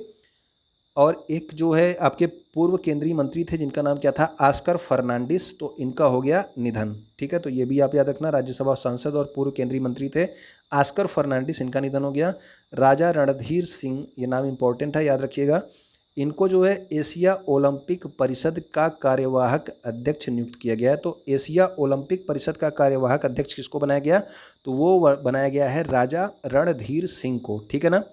और एक जो है आपके पूर्व केंद्रीय मंत्री थे जिनका नाम क्या था, ऑस्कर फर्नांडिस, तो इनका हो गया निधन। ठीक है, तो ये भी आप याद रखना, राज्यसभा सांसद और पूर्व केंद्रीय मंत्री थे ऑस्कर फर्नांडिस, इनका निधन हो गया। राजा रणधीर सिंह, ये नाम इंपॉर्टेंट है, याद रखिएगा, इनको जो है एशिया ओलंपिक परिषद का कार्यवाहक अध्यक्ष नियुक्त किया गया है। तो एशिया ओलंपिक परिषद का कार्यवाहक अध्यक्ष किसको बनाया गया, तो वो बनाया गया है राजा रणधीर सिंह को। ठीक है ना,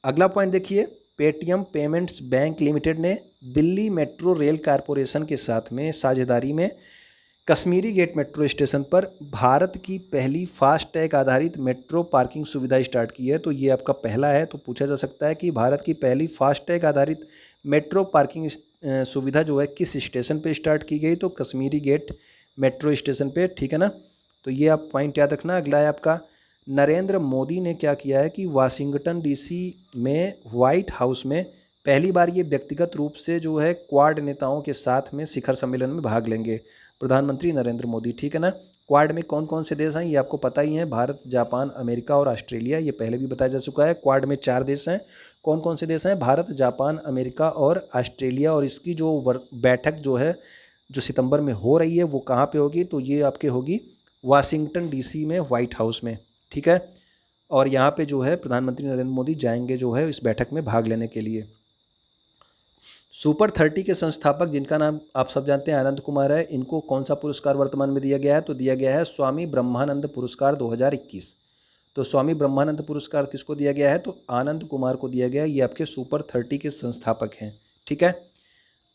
अगला पॉइंट देखिए, पेटीएम पेमेंट्स बैंक लिमिटेड ने दिल्ली मेट्रो रेल कारपोरेशन के साथ में साझेदारी में कश्मीरी गेट मेट्रो स्टेशन पर भारत की पहली फास्टैग आधारित मेट्रो पार्किंग सुविधा स्टार्ट की है। तो ये आपका पहला है, तो पूछा जा सकता है कि भारत की पहली फास्टैग आधारित मेट्रो पार्किंग सुविधा जो है किस स्टेशन पे स्टार्ट की गई, तो कश्मीरी गेट मेट्रो स्टेशन पे। ठीक है ना, तो ये आप पॉइंट याद रखना। अगला है आपका, नरेंद्र मोदी ने क्या किया है कि वाशिंगटन DC में व्हाइट हाउस में पहली बार ये व्यक्तिगत रूप से जो है क्वाड नेताओं के साथ में शिखर सम्मेलन में भाग लेंगे, प्रधानमंत्री नरेंद्र मोदी। ठीक है ना, क्वाड में कौन कौन से देश हैं ये आपको पता ही है, भारत, जापान, अमेरिका और ऑस्ट्रेलिया, ये पहले भी बताया जा चुका है। क्वाड में 4 देश हैं, कौन कौन से देश हैं, भारत, जापान, अमेरिका और ऑस्ट्रेलिया। और इसकी जो बैठक जो है जो सितंबर में हो रही है वो कहाँ पे होगी, तो ये आपके होगी वाशिंगटन DC में व्हाइट हाउस में। ठीक है, और यहाँ पे जो है प्रधानमंत्री नरेंद्र मोदी जाएंगे जो है इस बैठक में भाग लेने के लिए। सुपर 30 के संस्थापक जिनका नाम आप सब जानते हैं आनंद कुमार है, इनको कौन सा पुरस्कार वर्तमान में दिया गया है, तो दिया गया है स्वामी ब्रह्मानंद पुरस्कार 2021। तो स्वामी ब्रह्मानंद पुरस्कार किसको दिया गया है, तो आनंद कुमार को दिया गया। ये आपके सुपर 30 के संस्थापक हैं। ठीक है,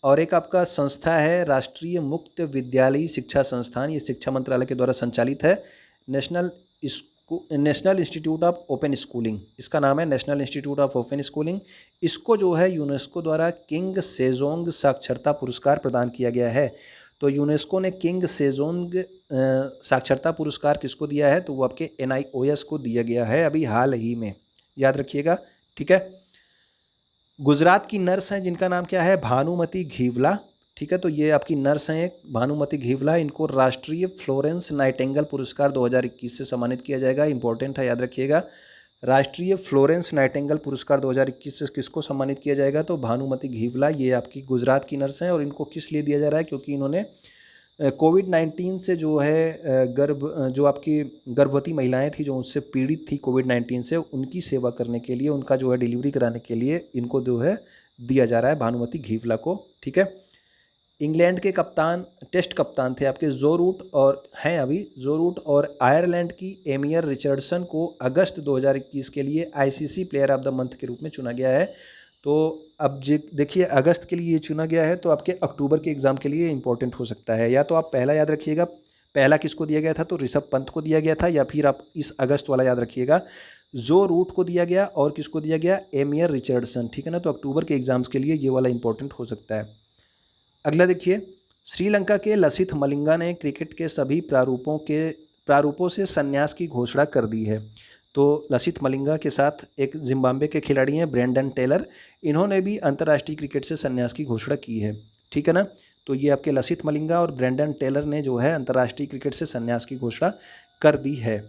और एक आपका संस्था है राष्ट्रीय मुक्त विद्यालयी शिक्षा संस्थान, ये शिक्षा मंत्रालय के द्वारा संचालित है, national institute of open schooling, इसका नाम है national institute of open schooling. इसको जो है यूनेस्को द्वारा किंग सेजोंग साक्षरता पुरस्कार प्रदान किया गया है। तो यूनेस्को ने किंग सेजोंग साक्षरता पुरस्कार किसको दिया है, तो वो आपके NIOS को दिया गया है अभी हाल ही में, याद रखिएगा। ठीक है, गुजरात की नर्स हैं जिनका नाम क्या है, भानुमति घीवला। ठीक है, तो ये आपकी नर्स हैं एक भानुमति घीवला, इनको राष्ट्रीय फ्लोरेंस नाइटिंगेल पुरस्कार 2021 से सम्मानित किया जाएगा, इंपॉर्टेंट है, याद रखिएगा। राष्ट्रीय फ्लोरेंस नाइटिंगेल पुरस्कार 2021 से किसको सम्मानित किया जाएगा? तो भानुमति घीवला, ये आपकी गुजरात की नर्स हैं। और इनको किस लिए दिया जा रहा है? क्योंकि इन्होंने कोविड-19 से जो है जो आपकी गर्भवती महिलाएं थी जो उससे पीड़ित थी कोविड-19 से, उनकी सेवा करने के लिए, उनका जो है डिलीवरी कराने के लिए इनको जो है दिया जा रहा है, भानुमति घीवला को। ठीक है। इंग्लैंड के कप्तान, टेस्ट कप्तान थे आपके जो रूट, और हैं अभी जो रूट, और आयरलैंड की एमियर रिचर्डसन को अगस्त 2021 के लिए ICC player of the month के रूप में चुना गया है। तो अब देखिए, अगस्त के लिए ये चुना गया है, तो आपके अक्टूबर के एग्ज़ाम के लिए इंपॉर्टेंट हो सकता है। या तो आप पहला याद रखिएगा, पहला किसको दिया गया था? तो ऋषभ पंत को दिया गया था। या फिर आप इस अगस्त वाला याद रखिएगा, जो रूट को दिया गया, और किसको दिया गया? एमियर रिचर्डसन। ठीक है ना। तो अक्टूबर के एग्ज़ाम्स के लिए ये वाला इंपॉर्टेंट हो सकता है। अगला देखिए, श्रीलंका के लसिथ मलिंगा ने क्रिकेट के सभी प्रारूपों से संन्यास की घोषणा कर दी है। तो लसिथ मलिंगा के साथ एक जिम्बाब्वे के खिलाड़ी हैं ब्रेंडन टेलर, इन्होंने भी अंतर्राष्ट्रीय क्रिकेट से संन्यास की घोषणा की है। ठीक है ना। तो ये आपके लसिथ मलिंगा और ब्रेंडन टेलर ने जो है अंतर्राष्ट्रीय क्रिकेट से संन्यास की घोषणा कर दी है।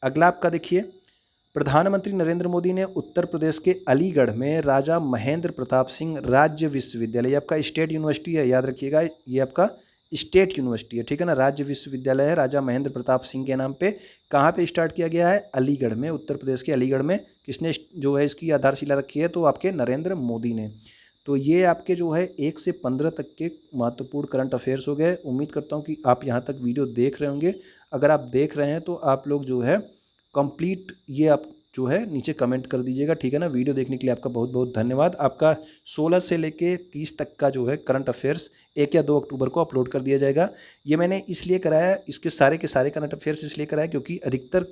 अगला आपका देखिए, प्रधानमंत्री नरेंद्र मोदी ने उत्तर प्रदेश के अलीगढ़ में राजा महेंद्र प्रताप सिंह राज्य विश्वविद्यालय, ये आपका स्टेट यूनिवर्सिटी है, याद रखिएगा, ये आपका स्टेट यूनिवर्सिटी है। ठीक है ना। राज्य विश्वविद्यालय है राजा महेंद्र प्रताप सिंह के नाम पे। कहाँ पे स्टार्ट किया गया है? अलीगढ़ में, उत्तर प्रदेश के अलीगढ़ में। किसने जो है इसकी आधारशिला रखी है? तो आपके नरेंद्र मोदी ने। तो ये आपके जो है 1 से 15 तक के महत्वपूर्ण करंट अफेयर्स हो गए। उम्मीद करता हूँ कि आप यहाँ तक वीडियो देख रहे होंगे। अगर आप देख रहे हैं तो आप लोग जो है कंप्लीट ये आप जो है नीचे कमेंट कर दीजिएगा। ठीक है ना। वीडियो देखने के लिए आपका बहुत बहुत धन्यवाद। आपका 16 से लेके 30 तक का जो है करंट अफेयर्स 1 या 2 अक्टूबर को अपलोड कर दिया जाएगा। ये मैंने इसलिए कराया, इसके सारे के सारे करंट अफेयर्स इसलिए कराया क्योंकि अधिकतर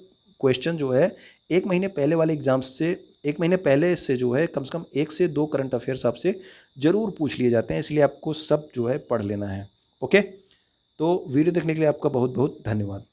क्वेश्चन जो है 1 महीने पहले वाले एग्जाम्स से, 1 महीने पहले से जो है कम से कम 1 से 2 करंट अफेयर्स आपसे ज़रूर पूछ लिए जाते हैं, इसलिए आपको सब जो है पढ़ लेना है। ओके। तो वीडियो देखने के लिए आपका बहुत बहुत धन्यवाद।